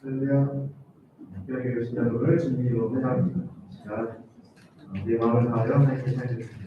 할렐루야. 여기 계신 여러분을 주님으로 회장합니다. 제가 내 마음을 다하여 하나님께 살려드립니다.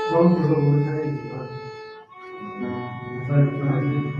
처음 불러보는 찬양이지만 가사를 전하지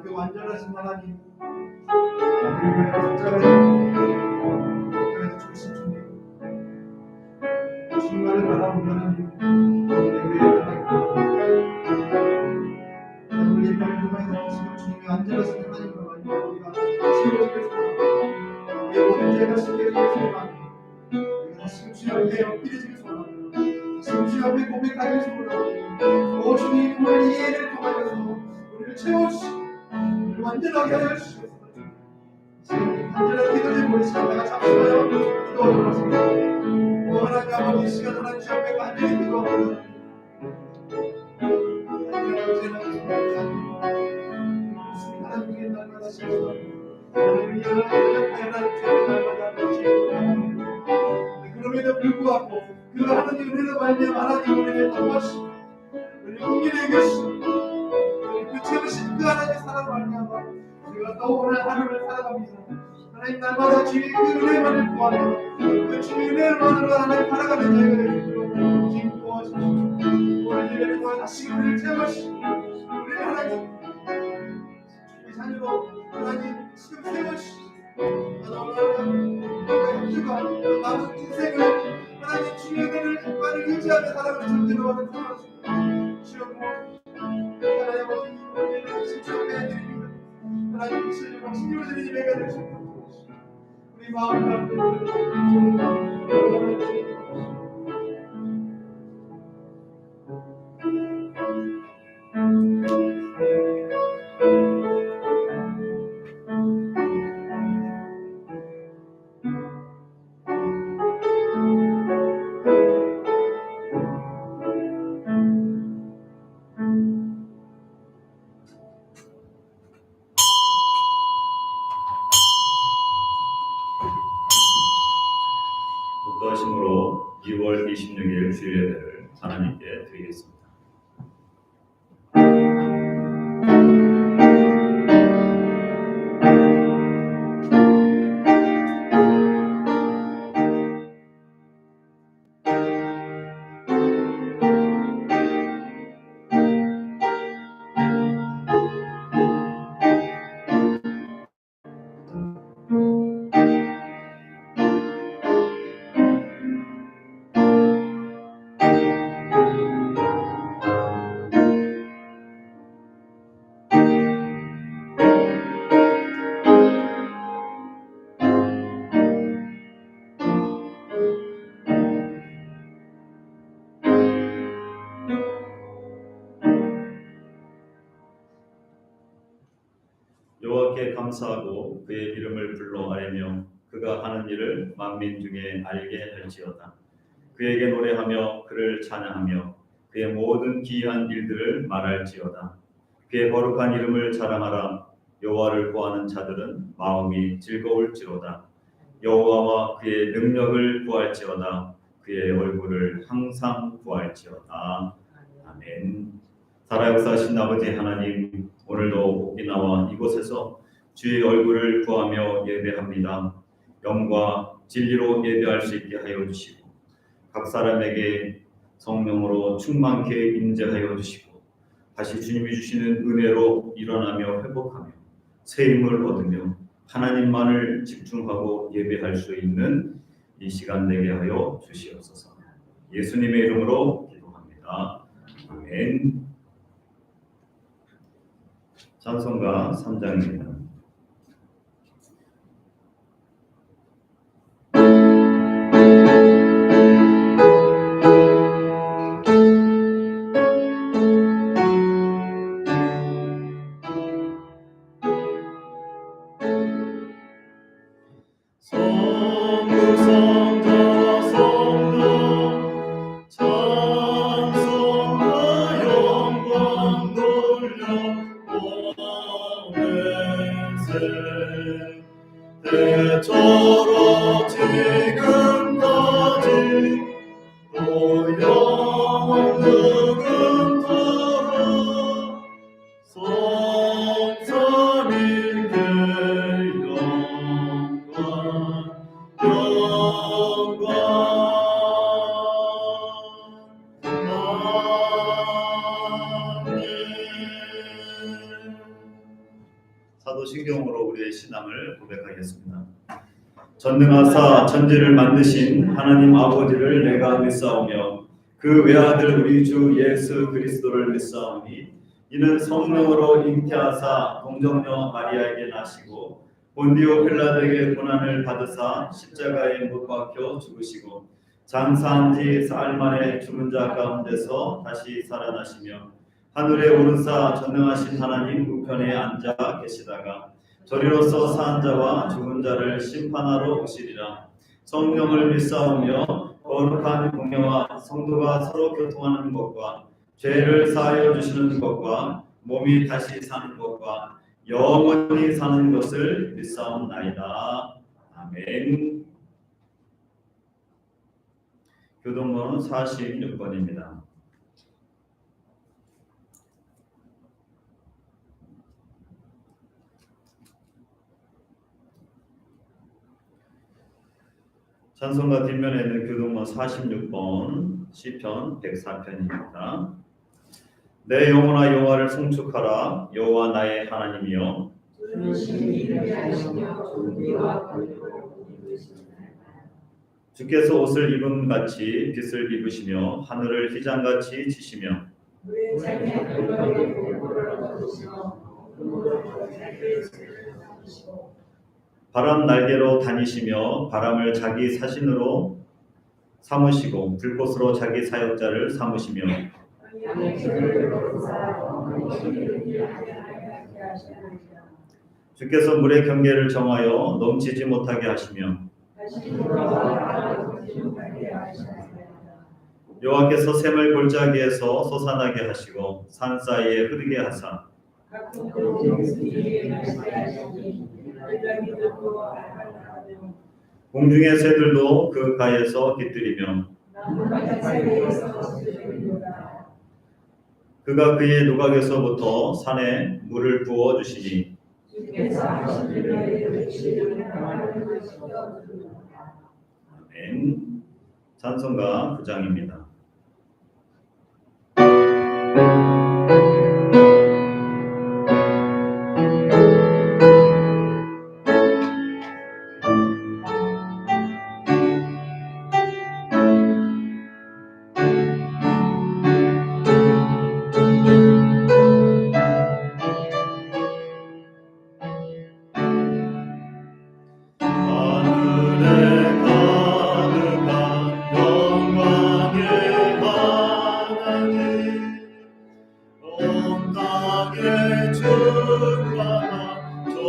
그 완전하신 하나님, 우리의 각자의 중심 중에 주님만을 바라보는 하나님, 우리의 우리의 병을 통해서 지금 주님의 완전하신 하나님과 우리가 치유되겠습니다. 우리의 모든 죄가 씻겨지겠습니다. 우리가 다시금 주님 앞에 엎드려지길 소원합니다. 다시금 주님 앞에 고백하길 소원합니다. 오 주님, 오늘 이 예를 통하여서 우리를 채워주시고 우리를 완전하게 하여 주시옵소서. 간절한 기도를 우리 시간 내가 잠시만요 기도하도록 하겠습니다. 오 하나님 아버지, 이 시간 하나님 주 앞에 간절히 기도합니다. 하나님께 날마다 시간합니다. 하나님이 날마다 그럼에도 불구하고 그 하나님 은혜로 말미암아 하나님 우리를 도와주시고 우리를 용기를 주시고 그 채우신 그 하나님의 사랑을 말미암아 우리가 또 오늘 하루를 살아갑니다. 하나님 날마다 주의 그 은혜만을 구하며 그 주의 은혜만으로 하나님 살아가는 저희가 되시도록 주님 도와주시고 오늘 예배를 통해 다시 우리를 채워주시고 우리를 하나님 주의 자녀로 하나님 지금 세워주시고 형주가 남은 인생을 하나님 주의 은혜를 습관을 유지하며 살아가는 존재로 하는 세워주시고 주여 하나님 아버지 우리를 신청해 드립니다. 하나님 신으로 드리는 예배가 될 수 있도록 우리 마음 가운데 독도심으로 2월 26일 주일예배를 하나님께 드리겠습니다. 여호와께 감사하고 그의 이름을 불러 아뢰며 그가 하는 일을 만민 중에 알게 할지어다. 그에게 노래하며 그를 찬양하며 그의 모든 기이한 일들을 말할지어다. 그의 거룩한 이름을 자랑하라. 여호와를 구하는 자들은 마음이 즐거울지로다. 여호와와 그의 능력을 구할지어다. 그의 얼굴을 항상 구할지어다. 아멘. 살아 역사하신 아버지 하나님, 오늘도 오키나와 이곳에서 주의 얼굴을 구하며 예배합니다. 영과 진리로 예배할 수 있게 하여 주시고 각 사람에게 성령으로 충만케 임재하여 주시고 다시 주님이 주시는 은혜로 일어나며 회복하며 새 힘을 얻으며 하나님만을 집중하고 예배할 수 있는 이 시간 되게 하여 주시옵소서. 예수님의 이름으로 기도합니다. 아멘. 찬송가 3장입니다. 대처로 지금까지 또 영원토록 성삼위일께 영광 아멘. 사도신경으로 우리의 신앙을 고백하겠습니다. 전능하사 천지를 만드신 하나님 아버지를 내가 믿사오며 그 외아들 우리 주 예수 그리스도를 믿사오니 이는 성령으로 잉태하사 동정녀 마리아에게 나시고 본디오 빌라도에게 고난을 받으사 십자가에 못 박혀 죽으시고 장사한 지 사흘 만에 죽은 자 가운데서 다시 살아나시며 하늘에 오르사 전능하신 하나님 우편에 앉아 계시다가 저리로서 사한 자와 죽은 자를 심판하러 오시리라. 성령을 믿사오며 거룩한 공예와 성도가 서로 교통하는 것과 죄를 사하여 주시는 것과 몸이 다시 사는 것과 영원히 사는 것을 믿사옵나이다. 아멘. 교동번호 46번입니다. 찬송가 뒷면에 있는 교동번 46번 시편 104편입니다. 내 영혼아 여호와를 송축하라. 여호와 나의 하나님이여 주께서 옷을 입은 같이 빛을 입으시며 하늘을 휘장같이 치시며 바람 날개로 다니시며 바람을 자기 사신으로 삼으시고 불꽃으로 자기 사역자를 삼으시며 주께서 물의 경계를 정하여 넘치지 못하게 하시며 여호와께서 샘을 골짜기에서 솟아나게 하시고 산 사이에 흐르게 하사 공중의 새들도 그 가에서 깃들이며 그가 그의 누각에서부터 산에 물을 부어 주시니 아멘. 찬송가 9장입니다.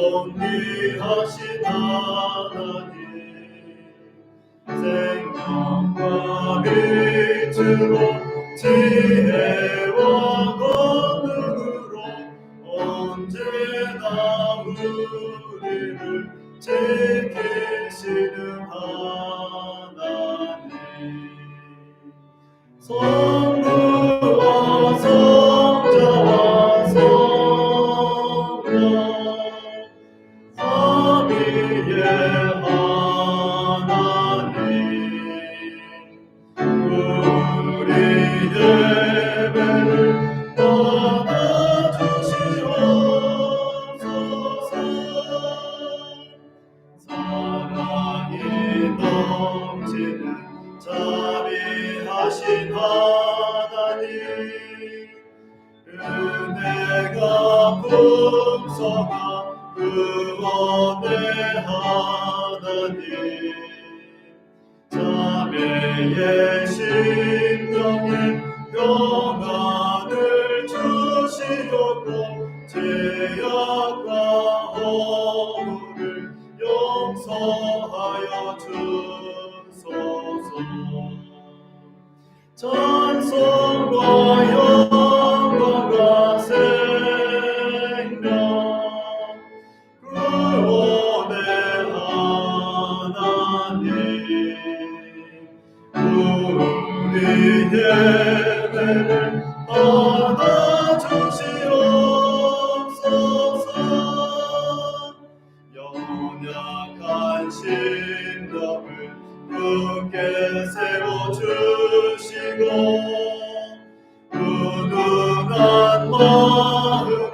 존귀하신 하나님 생명과 빛으로 지혜와 권능으로 언제나 우리를 지키시는 하나님 성부와 성자와 성령 삼위의 하나님 우리 예배를 받아주시옵소서 사랑이 넘치는 자비하신 하나님 은혜가 풍성한 구원의 하나님 자매의 심령에 평안을 주시옵고 죄악과 허물을 용서하여 주소서 찬송과 영광과 생명 구원의 하나님 우리 예배를 받아주시옵소서 연약한 심령을 굳게 세워주시고 훈훈한 마음을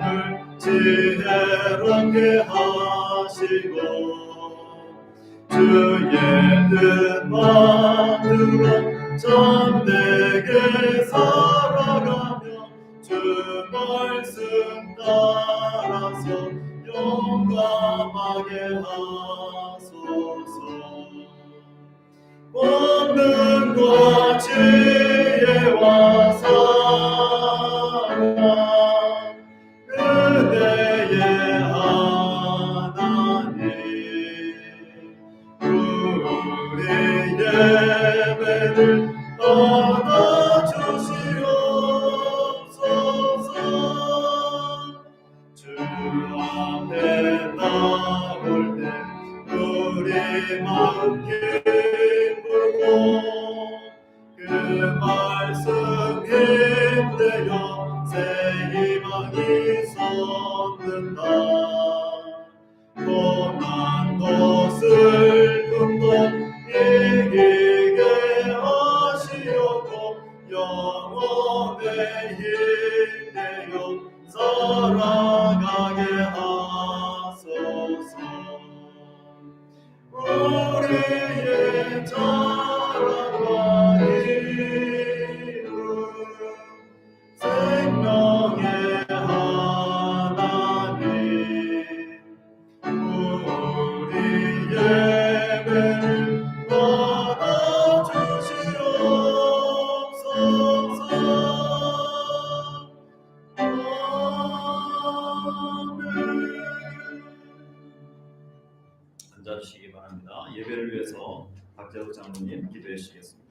지혜롭게 하시고 주의 뜻 받들어 참되게 살아가며 주 말씀 따라서 용감하게 하소서 권능과 지혜와 사랑 은혜의 하나님 우리 예배를 받아주시옵소서 주 앞에 나올 때 우리 마음 기쁘고 그 말씀 힘내어 새 희망이 솟는다 고난도 슬픔도 이기게 하시려고 영원에 힘내어 살아가게 하소서 우리의 자랑과 이름 생명의 하나님 우리 예배를 받아주시옵소서 앉아주시기 바랍니다. 예배를 위해서 박재욱 장로님 기도해 주시겠습니다.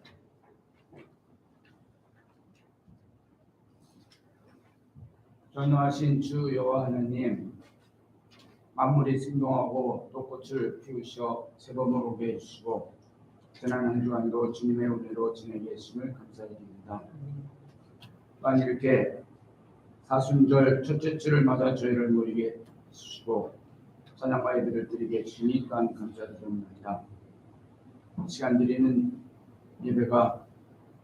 전능하신 주 여호와 하나님, 만물이 생동하고 또 꽃을 피우시어 새봄을 오게 해주시고 지난 한 주간도 주님의 은혜로 지내게 하심을 감사드립니다. 또한 이렇게 사순절 첫째 주를 맞아 저희를 모이게 해주시고 찬양과 예배를 드리게 해주시니 또한 감사드립니다. 시간 드리는 예배가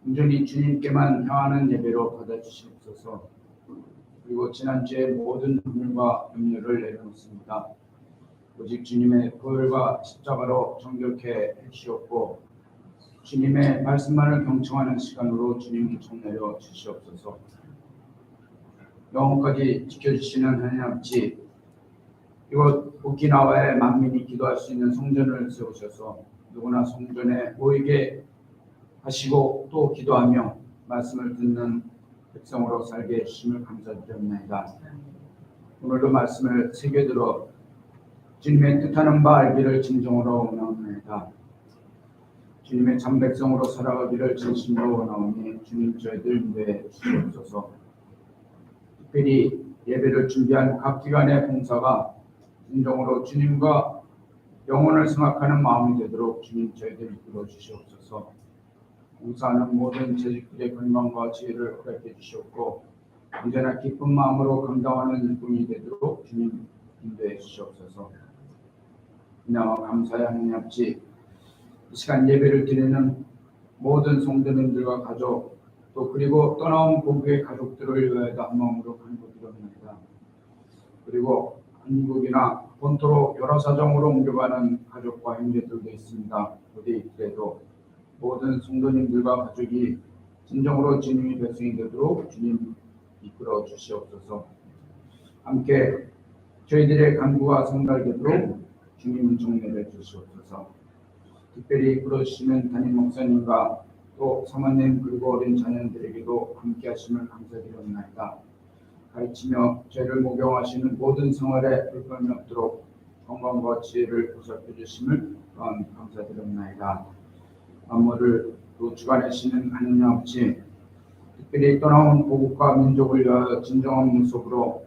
온전히 주님께만 향하는 예배로 받아주시옵소서. 그리고 지난주에 모든 허물과 염려를 내려놓습니다. 오직 주님의 보혈과 십자가로 정결케 해주시옵고 주님의 말씀만을 경청하는 시간으로 주님께 청내려 주시옵소서. 영혼까지 지켜주시는 하나님 아버지, 이곳 오키나와의 만민이 기도할 수 있는 성전을 세우셔서 누구나 성전에 모이게 하시고 또 기도하며 말씀을 듣는 백성으로 살게 해주심을 감사드립니다. 오늘도 말씀을 새겨들어 주님의 뜻하는 바 알기를 진정으로 원하옵나이다. 주님의 참 백성으로 살아가기를 진심으로 원하오니 주님 저희들 인도해 주시옵소서. 특별히 예배를 준비한 각 기관의 봉사가 진정으로 주님과 영혼을 생각하는 마음이 되도록 주님 저희들 이끌어 주시옵소서. 봉사하는 모든 재직들의 건강과 지혜를 허락해 주시옵고 언제나 기쁜 마음으로 감당하는 일꾼이 되도록 주님 인도해 주시옵소서. 은혜와 감사의 하나님 아버지, 이 시간 예배를 드리는 모든 성도님들과 가족 또 그리고 떠나온 고국의 가족들을 위하여 한 마음으로 간구드립니다. 그리고 한국이나 본토로 여러 사정으로 옮겨가는 가족과 형제들도 있습니다. 어디 있더라도 모든 성도님들과 가족이 진정으로 주님의 백성이 되도록 주님 이끌어 주시옵소서. 함께 저희들의 간구가 성달되도록 주님 은총내려 주시옵소서. 특별히 이끌어 주시는 담임 목사님과 또 사모님 그리고 어린 자녀들에게도 함께 하심을 감사드립니다. 가르치며 저희를 목용하시는 모든 생활에 불편이 없도록 건강과 지혜를 보살펴 주심을 또한 감사드립니다. 만물을 또 주관하시는 하나님 아버지, 특별히 떠나온 고국과 민족을 위하여 진정한 모습으로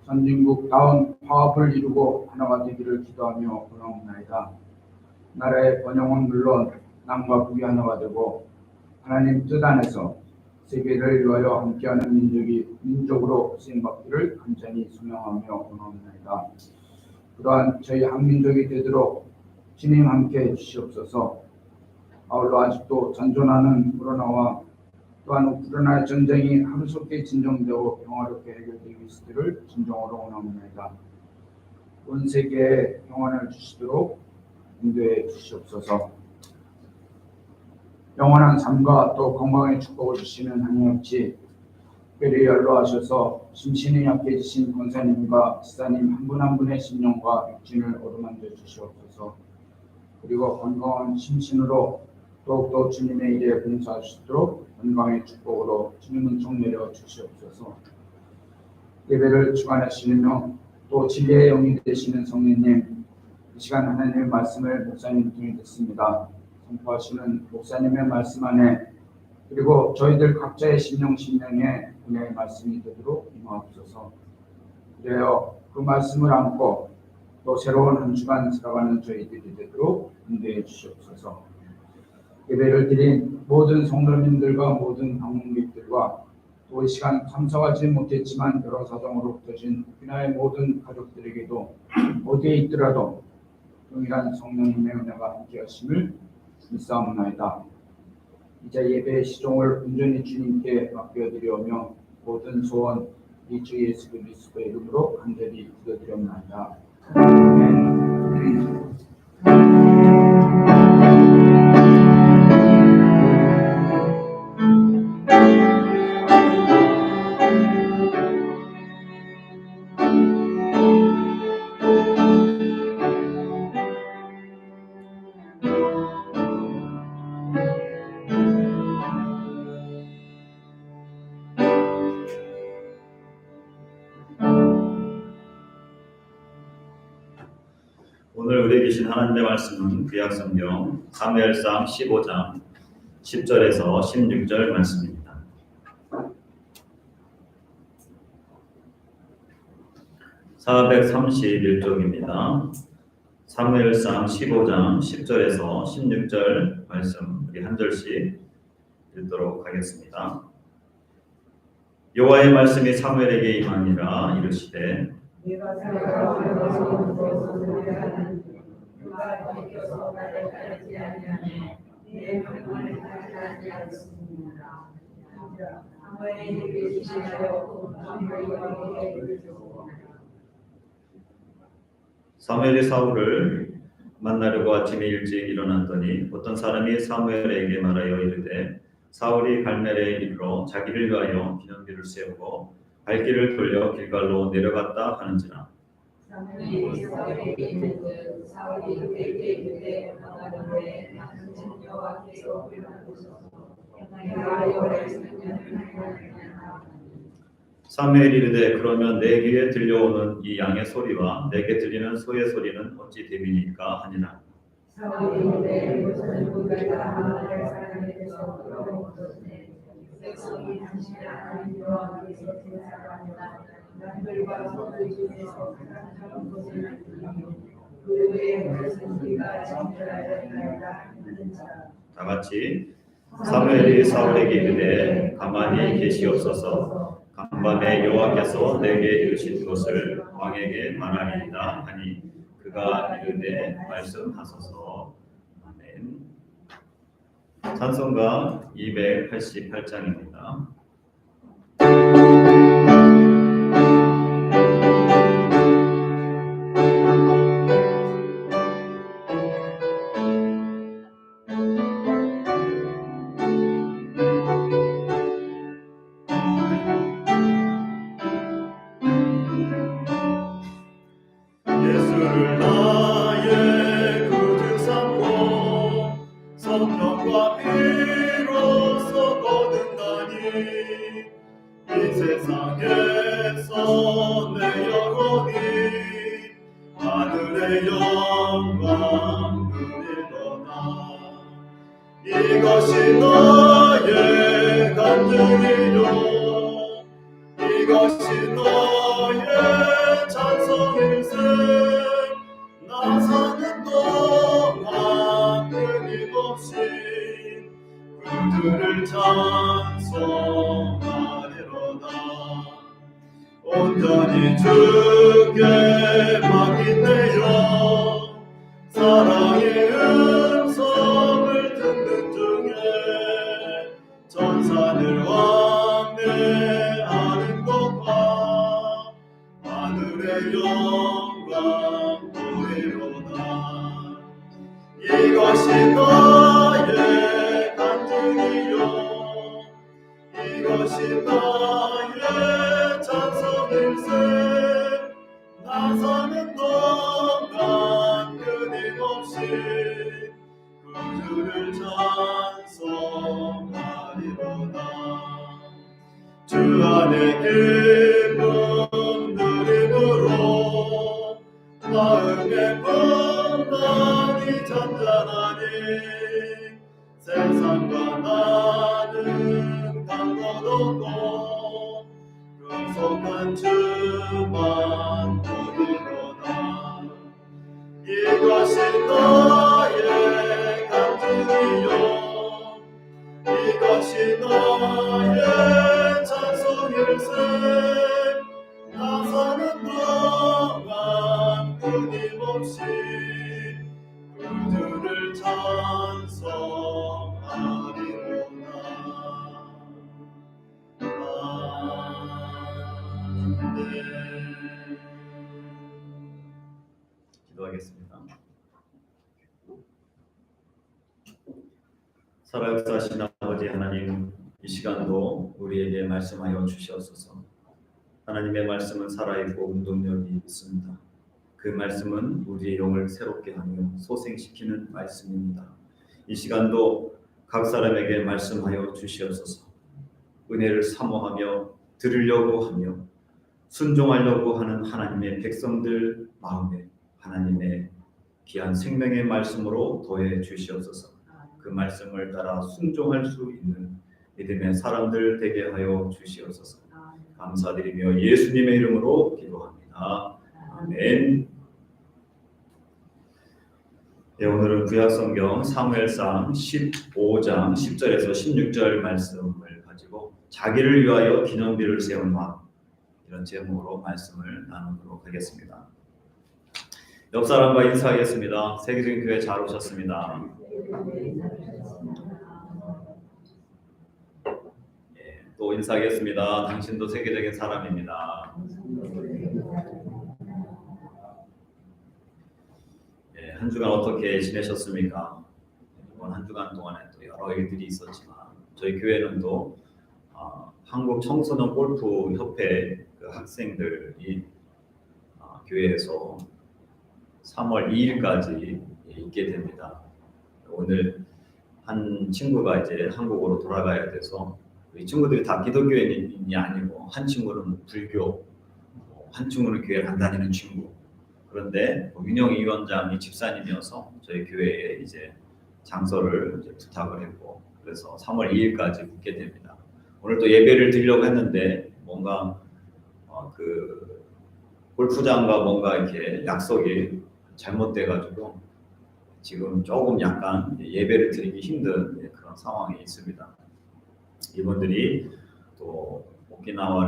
선진국다운 화합을 이루고 하나가 되기를 기도하며 원하옵나이다. 나라의 번영은 물론 남과 북이 하나가 되고 하나님 뜻 안에서 세계를 위하여 함께하는 민족으로 쓰임받기를 간절히 소명하며 원하옵나이다. 그러한 저희 한민족이 되도록 주님 함께 해주시옵소서. 아울러 아직도 잔존하는 코로나와 또한 우크라이나 전쟁이 하루속히 진정되고 평화롭게 해결되기 있기를 진정으로 원하옵나이다. 온 세계에 평안을 주시도록 인도해 주시옵소서. 영원한 삶과 또 건강의 축복을 주시는 하나님 아버지, 특별히 연로하셔서 심신이 약해지신 권사님과 지사님 한 분 한 분의 심령과 육신을 어루만져 주시옵소서. 그리고 건강한 심신으로 더욱더 주님의 일에 봉사하시도록 건강의 축복으로 주님 은총 내려 주시옵소서. 예배를 주관하시며 또 진리의 영이 되시는 성령님, 이 시간 하나님의 말씀을 목사님 통해 듣습니다. 선포하시는 목사님의 말씀 안에 그리고 저희들 각자의 심령에 은혜의 말씀이 되도록 임하옵소서. 그래요 그 말씀을 안고 또 새로운 한 주간 살아가는 저희들이 되도록 인도해 주시옵소서. 예배를 드린 모든 성도님들과 모든 방문객들과 또 이 시간 참석하지 못했지만 여러 사정으로 흩어진 우리나라의 모든 가족들에게도 어디에 있더라도 동일한 성령님의 은혜가 함께하심을 믿사옵나이다. 이제 예배의 시종을 온전히 주님께 맡겨드리오며 모든 소원 이 주 예수 그리스도의 이름으로 간절히 기도드립니다. 아멘. 오늘 우리에게 주신 하나님의 말씀은 구약성경 사무엘상 15장 10절에서 16절 말씀입니다. (431쪽입니다) 사무엘상 15장 10절에서 16절 말씀 우리 한 절씩 읽도록 하겠습니다. 여호와의 말씀이 사무엘에게 임하니라. 이르시되 사무엘이 사울을 만나려고 아침에 일찍 일어났더니 어떤 사람이 사무엘에게 말하여 이르되 사울이 갈멜에 이르러 자기를 위하여 기념비를 세우고 발길을 돌려 길갈로 내려갔다 하는지라. 사무엘이 이르되 그러면 내 귀에 들려오는 이 양의 소리와 내게 들리는 소의 소리는 어찌 됨이니까 하니라. 사울이 이르되 이것은 우리가 하나님의 사랑에게서 들어오거든요. 백성이 당신의 하나님 여호와께서 제사하니라. 남들과 서들 중에서 가장 작은 것을 만들며 그 외에 무엇은 우리가 정결하여 하리라 하는지라. 다 같이 사무엘이 사울에게 이르되 가만히 계시옵소서. 간밤에 여호와께서 내게 이르신 것을 왕에게 말하리이다 하니 그가 이르되 말씀하소서. 아멘. 찬송가 288장입니다. 예수를 나의 구주 삼고 성령과 피로써 거듭나니 이 세상에서 내 영혼이 하늘의 영광 누리도다. 이것이 너의 간증이요 이것이 너의 찬송일세. 나 사는 동안 끊임없이 그들을 찬송하리로다. 온전히 주께 맡긴대요. 사랑의 음성을 듣는 중에 전사들 왕래하는 것과 하늘의 영광 보이로다. 이것이 너의 간증이요 이것이 너의 찬송일세. 나 사는 동안 끊임없이 그주를 찬송하리로다. 주 안에 기쁨 누림으로 마음의 평강이 잔잔하니 세상과 나는 강도없고 금속한 주만 보이로다. 이것이 너의 간증이요 이것이 너의 찬송일세. 나 사는 동안 끊임없이 그주를 찬송하리로다. 아멘. 기도하겠습니다. 살아역사하신 아버지 하나님, 이 시간도 우리에게 말씀하여 주시옵소서. 하나님의 말씀은 살아있고 운동력이 있습니다. 그 말씀은 우리의 영을 새롭게 하며 소생시키는 말씀입니다. 이 시간도 각 사람에게 말씀하여 주시옵소서. 은혜를 사모하며 들으려고 하며 순종하려고 하는 하나님의 백성들 마음에 하나님의 귀한 생명의 말씀으로 더해 주시옵소서. 그 말씀을 따라 순종할 수 있는 믿음의 사람들 되게 하여 주시옵소서. 감사드리며 예수님의 이름으로 기도합니다. 아멘. 네, 오늘은 구약성경 사무엘상 15장 10절에서 16절 말씀을 가지고 자기를 위하여 기념비를 세운 왕, 이런 제목으로 말씀을 나누도록 하겠습니다. 옆 사람과 인사하겠습니다. 세계적인 교회 잘 오셨습니다. 또 인사하겠습니다. 당신도 세계적인 사람입니다. 한 주간 어떻게 지내셨습니까? 이번 한 주간 동안에 또 여러 일들이 있었지만 저희 교회는 또 한국 청소년 골프 협회 그 학생들이 교회에서 3월 2일까지 있게 됩니다. 오늘 한 친구가 이제 한국으로 돌아가야 돼서 이 친구들이 다 기독교인이 아니고 한 친구는 불교, 한 친구는 교회를 안 다니는 친구. 그런데 윤영위원장이 집사님이어서 저희 교회에 이제 장소를 이제 부탁을 했고 그래서 3월 2일까지 묵게 됩니다. 오늘 또 예배를 드리려고 했는데 뭔가 그 골프장과 뭔가 이렇게 약속이 잘못돼가지고 지금 조금 약간 예배를 드리기 힘든 그런 상황이 있습니다. 이분들이 또 오키나와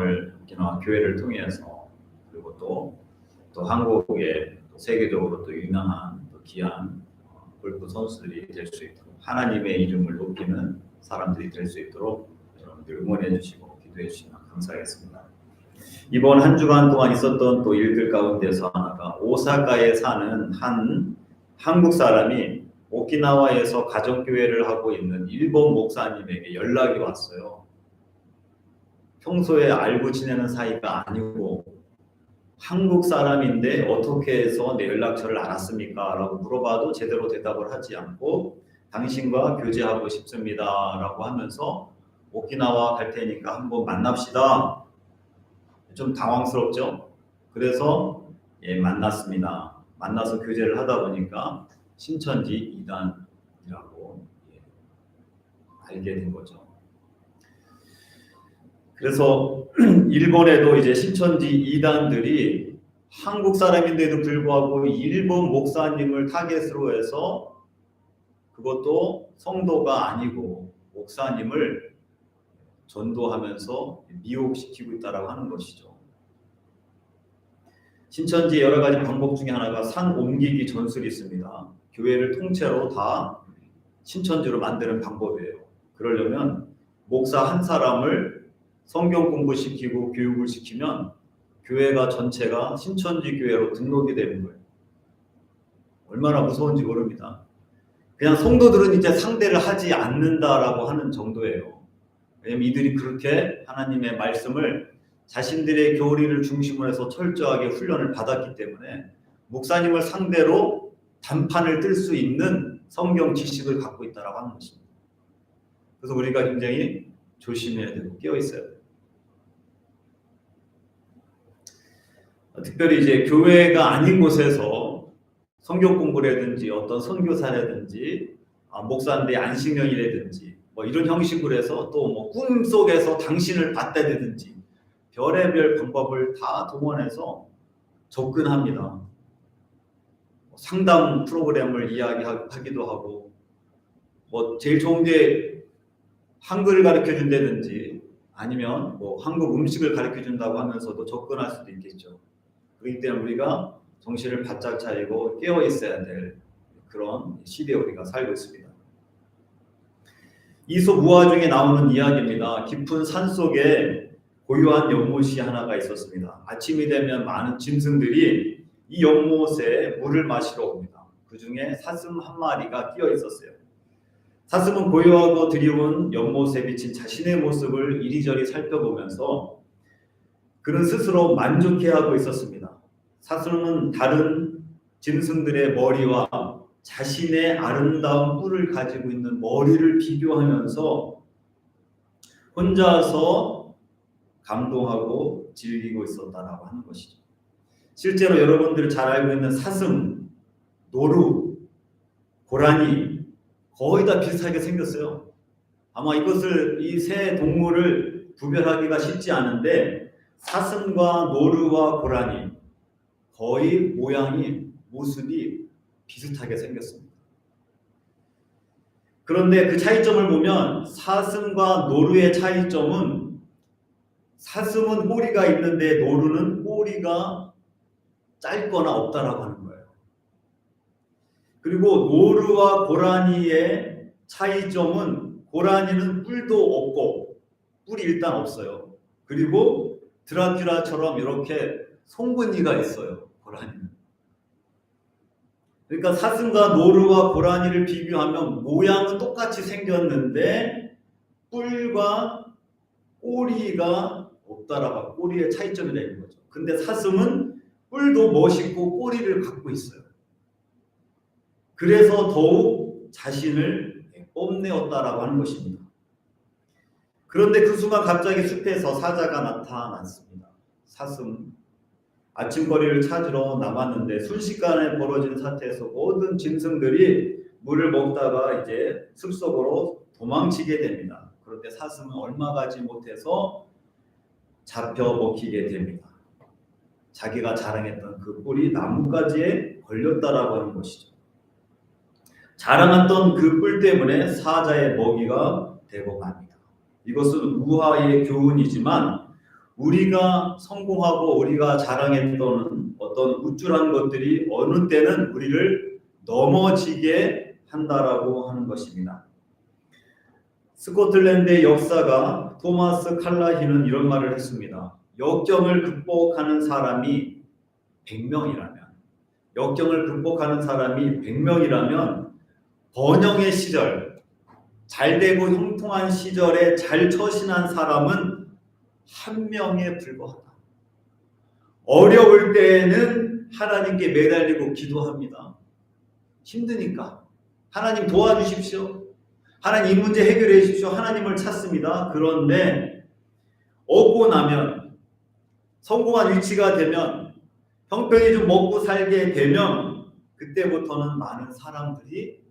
교회를 통해서 그리고 또 한국의 또 세계적으로 또 유명한 또 귀한 골프 선수들이 될 수 있도록 하나님의 이름을 높이는 사람들이 될 수 있도록 여러분들 응원해 주시고 기도해 주시면 감사하겠습니다. 이번 한 주간 동안 있었던 또 일들 가운데서 하나가 오사카에 사는 한 한국 사람이 오키나와에서 가정교회를 하고 있는 일본 목사님에게 연락이 왔어요. 평소에 알고 지내는 사이가 아니고 한국 사람인데 어떻게 해서 내 연락처를 알았습니까? 라고 물어봐도 제대로 대답을 하지 않고 당신과 교제하고 싶습니다 라고 하면서 오키나와 갈 테니까 한번 만납시다. 좀 당황스럽죠? 그래서 만났습니다. 만나서 교제를 하다 보니까 신천지 2단이라고 알게 된 거죠. 그래서 일본에도 이제 신천지 2단들이 한국 사람인데도 불구하고 일본 목사님을 타겟으로 해서 그것도 성도가 아니고 목사님을 전도하면서 미혹시키고 있다라고 하는 것이죠. 신천지 여러 가지 방법 중에 하나가 산 옮기기 전술이 있습니다. 교회를 통째로 다 신천지로 만드는 방법이에요. 그러려면 목사 한 사람을 성경 공부시키고 교육을 시키면 교회가 전체가 신천지 교회로 등록이 되는 거예요. 얼마나 무서운지 모릅니다. 그냥 성도들은 이제 상대를 하지 않는다라고 하는 정도예요. 왜냐면 이들이 그렇게 하나님의 말씀을 자신들의 교리를 중심으로 해서 철저하게 훈련을 받았기 때문에 목사님을 상대로 단판을 뜰 수 있는 성경 지식을 갖고 있다라고 하는 것입니다. 그래서 우리가 굉장히 조심해야 되고 깨어 있어야 돼요. 특별히 이제 교회가 아닌 곳에서 성경 공부라든지 어떤 선교사라든지 목사인데 안식년이라든지 뭐 이런 형식으로 해서 또 뭐 꿈속에서 당신을 봤다든지 별의별 방법을 다 동원해서 접근합니다. 상담 프로그램을 이야기하기도 하고 뭐 제일 좋은 게 한글을 가르쳐 준다든지 아니면 뭐 한국 음식을 가르쳐 준다고 하면서도 접근할 수도 있겠죠. 그렇기 때문에 우리가 정신을 바짝 차리고 깨어 있어야 될 그런 시대에 우리가 살고 있습니다. 이솝우화 중에 나오는 이야기입니다. 깊은 산속에 고요한 연못이 하나가 있었습니다. 아침이 되면 많은 짐승들이 이 연못에 물을 마시러 옵니다. 그 중에 사슴 한 마리가 끼어 있었어요. 사슴은 고요하고 드리운 연못에 비친 자신의 모습을 이리저리 살펴보면서 그는 스스로 만족해하고 있었습니다. 사슴은 다른 짐승들의 머리와 자신의 아름다운 뿔을 가지고 있는 머리를 비교하면서 혼자서 감동하고 즐기고 있었다라고 하는 것이죠. 실제로 여러분들이 잘 알고 있는 사슴, 노루, 고라니 거의 다 비슷하게 생겼어요. 아마 이 세 동물을 구별하기가 쉽지 않은데 사슴과 노루와 고라니 거의 모습이 비슷하게 생겼습니다. 그런데 그 차이점을 보면 사슴과 노루의 차이점은 사슴은 꼬리가 있는데 노루는 꼬리가 짧거나 없다라고 하는 거예요. 그리고 노루와 고라니의 차이점은 고라니는 뿔도 없고 뿔이 일단 없어요. 그리고 드라큘라처럼 이렇게 송곳니가 있어요. 고라니는. 그러니까 사슴과 노루와 고라니를 비교하면 모양은 똑같이 생겼는데 뿔과 꼬리가 없다라고 꼬리의 차이점이라 있는 거죠. 근데 사슴은 뿔도 멋있고 꼬리를 갖고 있어요. 그래서 더욱 자신을 뽐내었다라고 하는 것입니다. 그런데 그 순간 갑자기 숲에서 사자가 나타났습니다. 사슴. 아침거리를 찾으러 나갔는데 순식간에 벌어진 사태에서 모든 짐승들이 물을 먹다가 이제 숲속으로 도망치게 됩니다. 그런데 사슴은 얼마 가지 못해서 잡혀 먹히게 됩니다. 자기가 자랑했던 그 뿔이 나뭇가지에 걸렸다라고 하는 것이죠. 자랑했던 그 뿔 때문에 사자의 먹이가 되고 맙니다. 이것은 우화의 교훈이지만 우리가 성공하고 우리가 자랑했던 어떤 우쭐한 것들이 어느 때는 우리를 넘어지게 한다라고 하는 것입니다. 스코틀랜드의 역사가 토마스 칼라히는 이런 말을 했습니다. 역경을 극복하는 사람이 100명이라면 역경을 극복하는 사람이 100명이라면 번영의 시절, 잘되고 형통한 시절에 잘 처신한 사람은 1명에 불과하다. 어려울 때에는 하나님께 매달리고 기도합니다. 힘드니까 하나님 도와주십시오. 하나님 이 문제 해결해 주십시오. 하나님을 찾습니다. 그런데 얻고 나면 성공한 위치가 되면 형편이 좀 먹고 살게 되면 그때부터는 많은 사람들이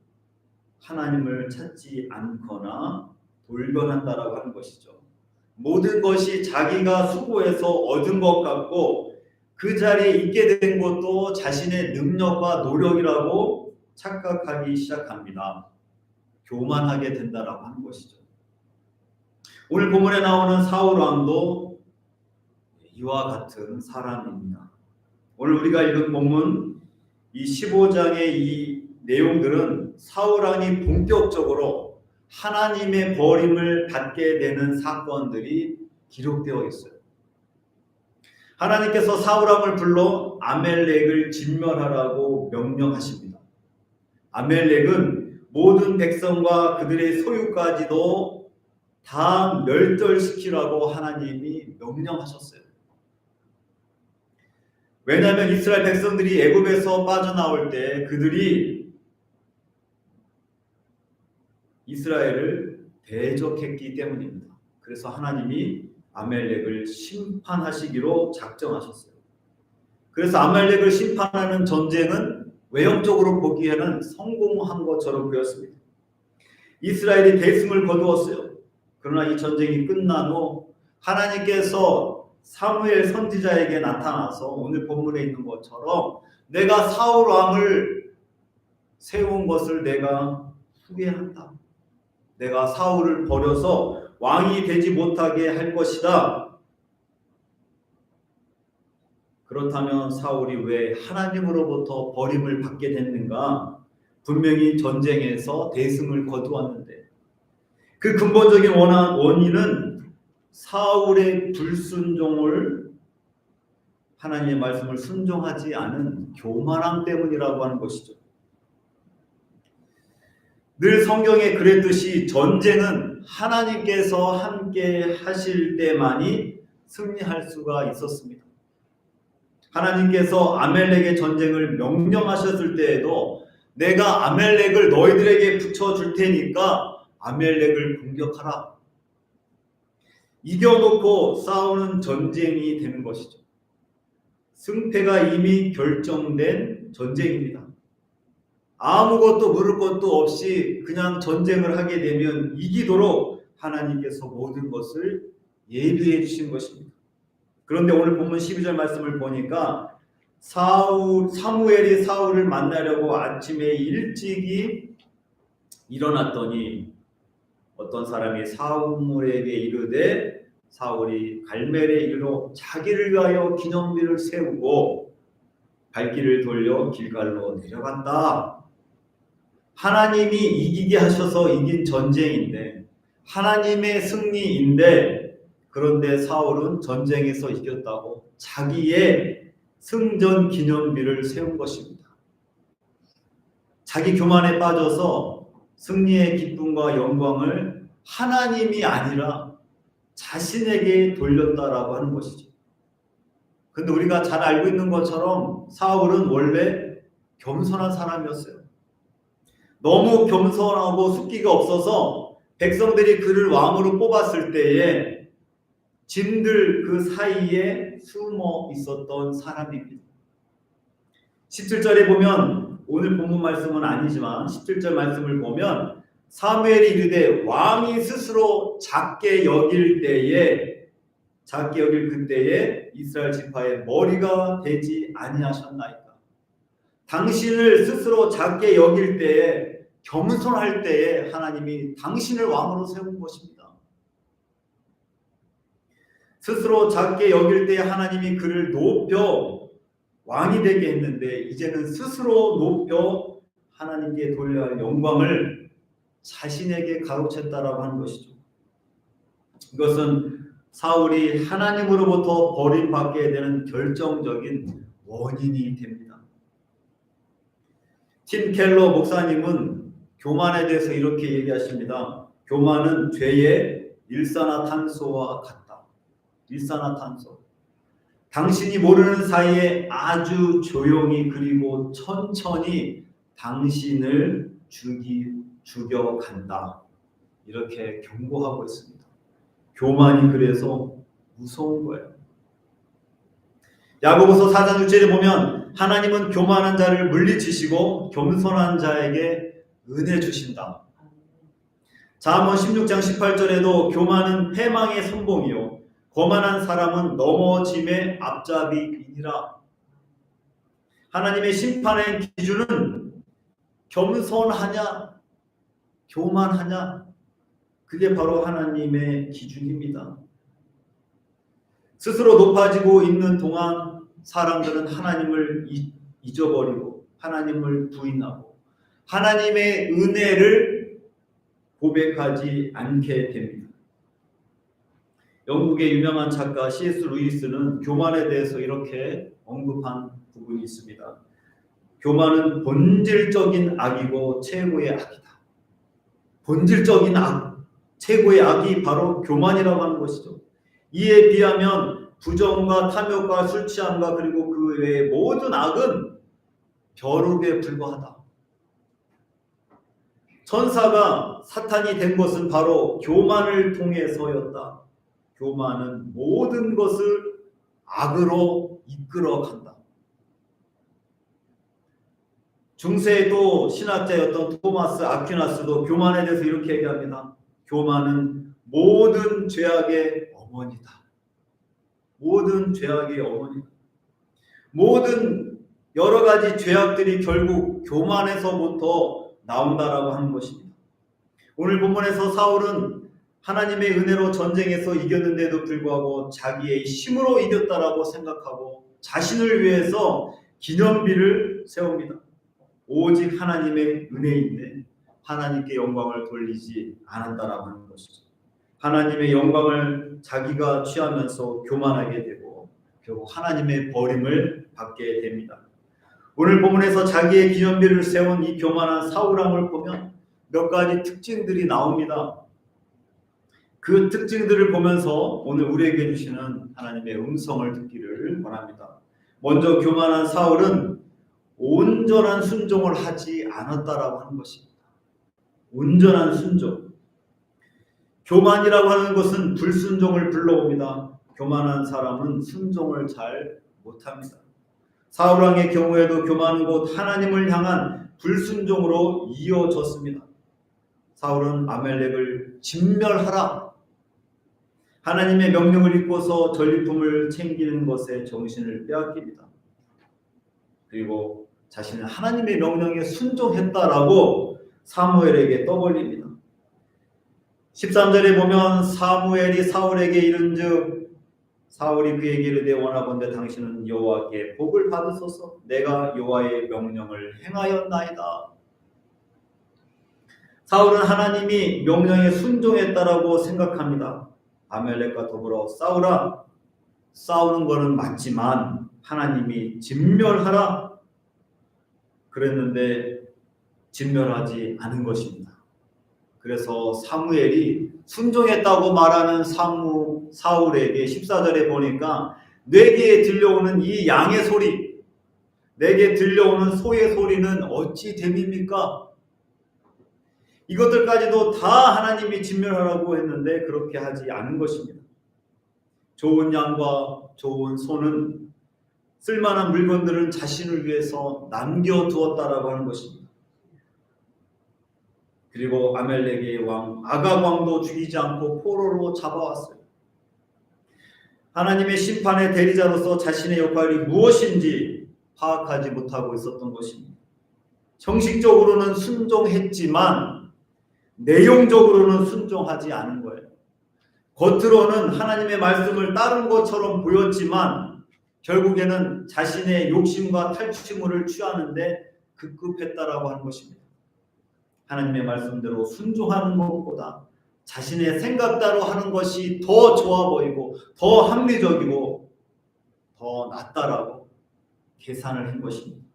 하나님을 찾지 않거나 돌변한다라고 하는 것이죠. 모든 것이 자기가 수고해서 얻은 것 같고 그 자리에 있게 된 것도 자신의 능력과 노력이라고 착각하기 시작합니다. 교만하게 된다라고 하는 것이죠. 오늘 본문에 나오는 사울 왕도 이와 같은 사람입니다. 오늘 우리가 읽은 본문 이 15장의 이 내용들은 사울 왕이 본격적으로 하나님의 버림을 받게 되는 사건들이 기록되어 있어요. 하나님께서 사울 왕을 불러 아멜렉을 진멸하라고 명령하십니다. 아멜렉은 모든 백성과 그들의 소유까지도 다 멸절시키라고 하나님이 명령하셨어요. 왜냐하면 이스라엘 백성들이 애굽에서 빠져나올 때 그들이 이스라엘을 대적했기 때문입니다. 그래서 하나님이 아멜렉을 심판하시기로 작정하셨어요. 그래서 아멜렉을 심판하는 전쟁은 외형적으로 보기에는 성공한 것처럼 보였습니다. 이스라엘이 대승을 거두었어요. 그러나 이 전쟁이 끝난 후 하나님께서 사무엘 선지자에게 나타나서 오늘 본문에 있는 것처럼 내가 사울 왕을 세운 것을 내가 후회한다. 내가 사울을 버려서 왕이 되지 못하게 할 것이다. 그렇다면 사울이 왜 하나님으로부터 버림을 받게 됐는가? 분명히 전쟁에서 대승을 거두었는데 그 근본적인 원인은 사울의 불순종을 하나님의 말씀을 순종하지 않은 교만함 때문이라고 하는 것이죠. 늘 성경에 그랬듯이 전쟁은 하나님께서 함께 하실 때만이 승리할 수가 있었습니다. 하나님께서 아멜렉의 전쟁을 명령하셨을 때에도 내가 아멜렉을 너희들에게 붙여줄 테니까 아멜렉을 공격하라. 이겨놓고 싸우는 전쟁이 되는 것이죠. 승패가 이미 결정된 전쟁입니다. 아무것도 물을 것도 없이 그냥 전쟁을 하게 되면 이기도록 하나님께서 모든 것을 예비해 주신 것입니다. 그런데 오늘 본문 12절 말씀을 보니까 사무엘이 사울을 만나려고 아침에 일찍이 일어났더니 어떤 사람이 사무엘에게 이르되 사울이 갈멜에 이르러 자기를 위하여 기념비를 세우고 발길을 돌려 길갈로 내려간다. 하나님이 이기게 하셔서 이긴 전쟁인데 하나님의 승리인데 그런데 사울은 전쟁에서 이겼다고 자기의 승전 기념비를 세운 것입니다. 자기 교만에 빠져서 승리의 기쁨과 영광을 하나님이 아니라 자신에게 돌렸다라고 하는 것이죠. 근데 우리가 잘 알고 있는 것처럼 사울은 원래 겸손한 사람이었어요. 너무 겸손하고 숫기가 없어서 백성들이 그를 왕으로 뽑았을 때에 짐들 그 사이에 숨어 있었던 사람입니다. 17절에 보면, 오늘 본문 말씀은 아니지만 17절 말씀을 보면 사무엘이 이르되 왕이 스스로 작게 여길 그때에 이스라엘 지파의 머리가 되지 아니하셨나이까. 당신을 스스로 작게 여길 때에, 겸손할 때에 하나님이 당신을 왕으로 세운 것입니다. 스스로 작게 여길 때에 하나님이 그를 높여 왕이 되게 했는데, 이제는 스스로 높여 하나님께 돌려야 할 영광을 자신에게 가로챘다라고 하는 것이죠. 이것은 사울이 하나님으로부터 버림받게 되는 결정적인 원인이 됩니다. 팀 켈러 목사님은 교만에 대해서 이렇게 얘기하십니다. 교만은 죄의 일산화탄소와 같다. 일산화탄소. 당신이 모르는 사이에 아주 조용히 그리고 천천히 당신을 죽여간다. 이렇게 경고하고 있습니다. 교만이 그래서 무서운 거예요. 야고보서 4장 6절에 보면 하나님은 교만한 자를 물리치시고 겸손한 자에게 은혜 주신다. 잠언 16장 18절에도 교만은 패망의 선봉이요 거만한 사람은 넘어짐의 앞잡이이니라. 하나님의 심판의 기준은 겸손하냐 교만하냐, 그게 바로 하나님의 기준입니다. 스스로 높아지고 있는 동안 사람들은 하나님을 잊어버리고 하나님을 부인하고 하나님의 은혜를 고백하지 않게 됩니다. 영국의 유명한 작가 C.S. 루이스는 교만에 대해서 이렇게 언급한 부분이 있습니다. 교만은 본질적인 악이고 최고의 악이다. 본질적인 악, 최고의 악이 바로 교만이라고 하는 것이죠. 이에 비하면 부정과 탐욕과 술 취함과 그리고 그 외의 모든 악은 벼룩에 불과하다. 천사가 사탄이 된 것은 바로 교만을 통해서였다. 교만은 모든 것을 악으로 이끌어간다. 중세에도 신학자였던 토마스 아퀴나스도 교만에 대해서 이렇게 얘기합니다. 교만은 모든 죄악의 어머니다. 모든 죄악의 어머니다. 모든 여러 가지 죄악들이 결국 교만에서부터 나온다라고 하는 것입니다. 오늘 본문에서 사울은 하나님의 은혜로 전쟁에서 이겼는데도 불구하고 자기의 힘으로 이겼다라고 생각하고 자신을 위해서 기념비를 세웁니다. 오직 하나님의 은혜인데 하나님께 영광을 돌리지 않았다라고 하는 것이죠. 하나님의 영광을 자기가 취하면서 교만하게 되고 결국 하나님의 버림을 받게 됩니다. 오늘 본문에서 자기의 기념비를 세운 이 교만한 사울왕을 보면 몇 가지 특징들이 나옵니다. 그 특징들을 보면서 오늘 우리에게 주시는 하나님의 음성을 듣기를 원합니다. 먼저 교만한 사울은 온전한 순종을 하지 않았다라고 하는 것입니다. 온전한 순종. 교만이라고 하는 것은 불순종을 불러옵니다. 교만한 사람은 순종을 잘 못합니다. 사울왕의 경우에도 교만은 곧 하나님을 향한 불순종으로 이어졌습니다. 사울은 아멜렉을 진멸하라. 하나님의 명령을 잊고서 전리품을 챙기는 것에 정신을 빼앗깁니다. 그리고 자신은 하나님의 명령에 순종했다라고 사무엘에게 떠벌립니다. 13절에 보면 사무엘이 사울에게 이른즉 사울이 그에게 이르되 원하건대 당신은 여호와께 복을 받으소서. 내가 여호와의 명령을 행하였나이다. 사울은 하나님이 명령에 순종했다라고 생각합니다. 아멜렉과 더불어 싸우는 거는 맞지만 하나님이 진멸하라 그랬는데 진멸하지 않은 것입니다. 그래서 사무엘이 순종했다고 말하는 사울에게 14절에 보니까 내게 들려오는 이 양의 소리, 내게 들려오는 소의 소리는 어찌 됨입니까? 이것들까지도 다 하나님이 진멸하라고 했는데 그렇게 하지 않은 것입니다. 좋은 양과 좋은 소는 쓸만한 물건들은 자신을 위해서 남겨두었다라고 하는 것입니다. 그리고 아멜렉의 왕 아각 왕도 죽이지 않고 포로로 잡아왔어요. 하나님의 심판의 대리자로서 자신의 역할이 무엇인지 파악하지 못하고 있었던 것입니다. 형식적으로는 순종했지만 내용적으로는 순종하지 않은 거예요. 겉으로는 하나님의 말씀을 따른 것처럼 보였지만 결국에는 자신의 욕심과 탈취물을 취하는데 급급했다라고 하는 것입니다. 하나님의 말씀대로 순종하는 것보다 자신의 생각대로 하는 것이 더 좋아 보이고 더 합리적이고 더 낫다라고 계산을 한 것입니다.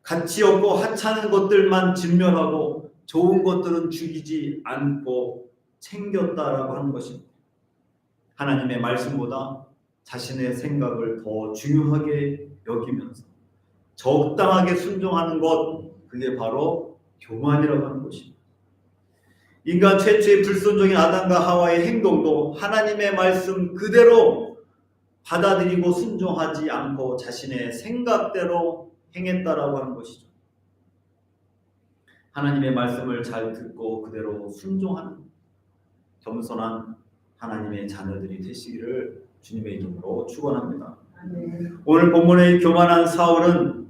가치 없고 하찮은 것들만 진멸하고 좋은 것들은 죽이지 않고 챙겼다라고 하는 것입니다. 하나님의 말씀보다 자신의 생각을 더 중요하게 여기면서 적당하게 순종하는 것, 그게 바로 교만이라고 하는 것입니다. 인간 최초의 불순종인 아담과 하와의 행동도 하나님의 말씀 그대로 받아들이고 순종하지 않고 자신의 생각대로 행했다라고 하는 것이죠. 하나님의 말씀을 잘 듣고 그대로 순종하는 겸손한 하나님의 자녀들이 되시기를 주님의 이름으로 축원합니다. 오늘 본문의 교만한 사울은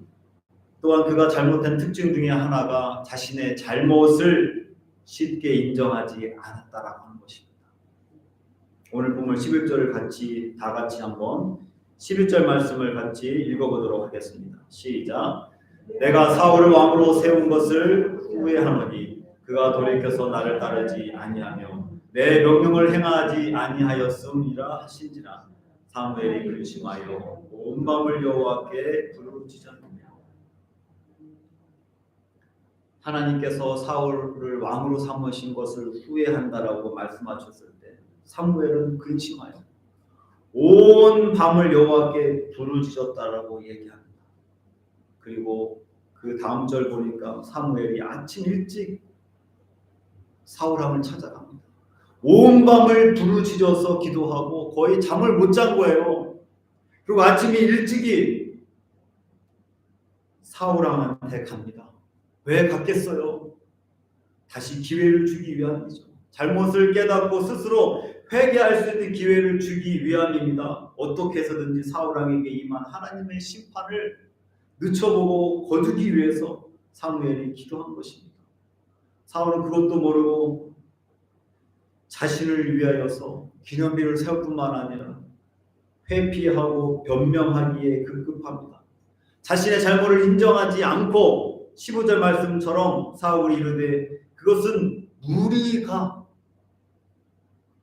또한 그가 잘못한 특징 중에 하나가 자신의 잘못을 쉽게 인정하지 않았다라고 하는 것입니다. 오늘 본문 11절을 다 같이 한번 11절 말씀을 같이 읽어보도록 하겠습니다. 시작. 내가 사울을 왕으로 세운 것을 후회하노니 그가 돌이켜서 나를 따르지 아니하며 내 명령을 행하지 아니하였음이라 하신지라. 사무엘이 근심하여 온 마음을 여호와께 부르짖었느냐. 하나님께서 사울을 왕으로 삼으신 것을 후회한다라고 말씀하셨을 때 사무엘은 근심하여 온 밤을 여호와께 부르짖었다라고 얘기합니다. 그리고 그 다음 절 보니까 사무엘이 아침 일찍 사울함을 찾아갑니다. 온 밤을 부르짖어서 기도하고 거의 잠을 못 잔 거예요. 그리고 아침이 일찍이 사울함한테 갑니다. 왜 갔겠어요? 다시 기회를 주기 위함이죠. 잘못을 깨닫고 스스로 회개할 수 있는 기회를 주기 위함입니다. 어떻게 해서든지 사울왕에게 임한 하나님의 심판을 늦춰보고 거두기 위해서 사무엘이 기도한 것입니다. 사울은 그것도 모르고 자신을 위하여서 기념비를 세울 뿐만 아니라 회피하고 변명하기에 급급합니다. 자신의 잘못을 인정하지 않고 15절 말씀처럼 사울이 이르되 그것은 무리가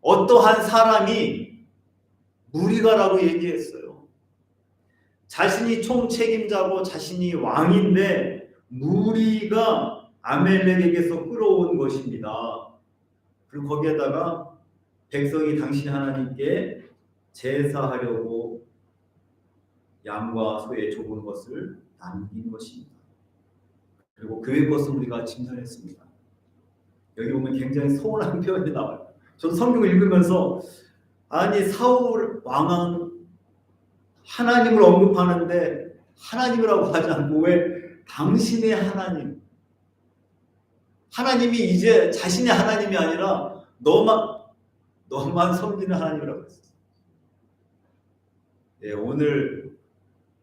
어떠한 사람이 무리가라고 얘기했어요. 자신이 총책임자고 자신이 왕인데 무리가 아멜렉에게서 끌어온 것입니다. 그리고 거기에다가 백성이 당신 하나님께 제사하려고 양과 소의 좁은 것을 남긴 것입니다. 그리고 그의 것은 우리가 진멸했습니다. 여기 보면 굉장히 서운한 표현이 나와요. 저는 성경을 읽으면서 아니 사울 왕은 하나님을 언급하는데 하나님이라고 하지 않고 왜 당신의 하나님, 하나님이 이제 자신의 하나님이 아니라 너만 섬기는 하나님이라고 했어요. 네, 오늘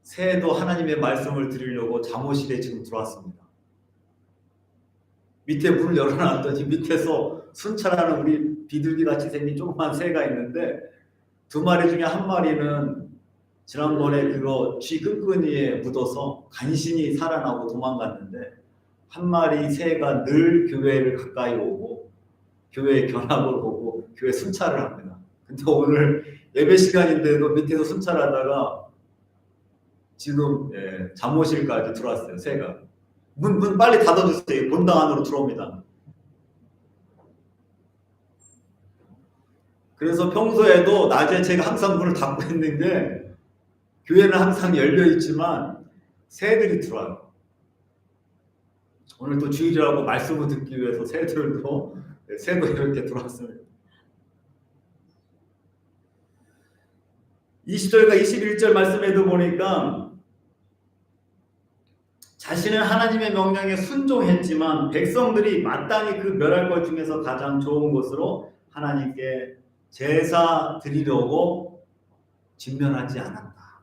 새해도 하나님의 말씀을 드리려고 잠옷실에 지금 들어왔습니다. 밑에 문을 열어놨더니 밑에서 순찰하는 우리 비둘기같이 생긴 조그만 새가 있는데 두 마리 중에 한 마리는 지난번에 그거 쥐 끈끈이에 묻어서 간신히 살아나고 도망갔는데 한 마리 새가 늘 교회를 가까이 오고 교회 견학을 오고 교회 순찰을 합니다. 근데 오늘 예배 시간인데도 밑에서 순찰하다가 지금 잠옷실까지 들어왔어요. 새가. 문 빨리 닫아주세요. 본당 안으로 들어옵니다. 그래서 평소에도 낮에 제가 항상 문을 닫고 있는 게 교회는 항상 열려 있지만 새들이 들어와요. 오늘 또 주일이라고 말씀을 듣기 위해서 새들도 새도 이렇게 들어왔습니다. 20절과 21절 말씀에도 보니까 자신은 하나님의 명령에 순종했지만 백성들이 마땅히 그 멸할 것 중에서 가장 좋은 것으로 하나님께 제사 드리려고 직면하지 않았다.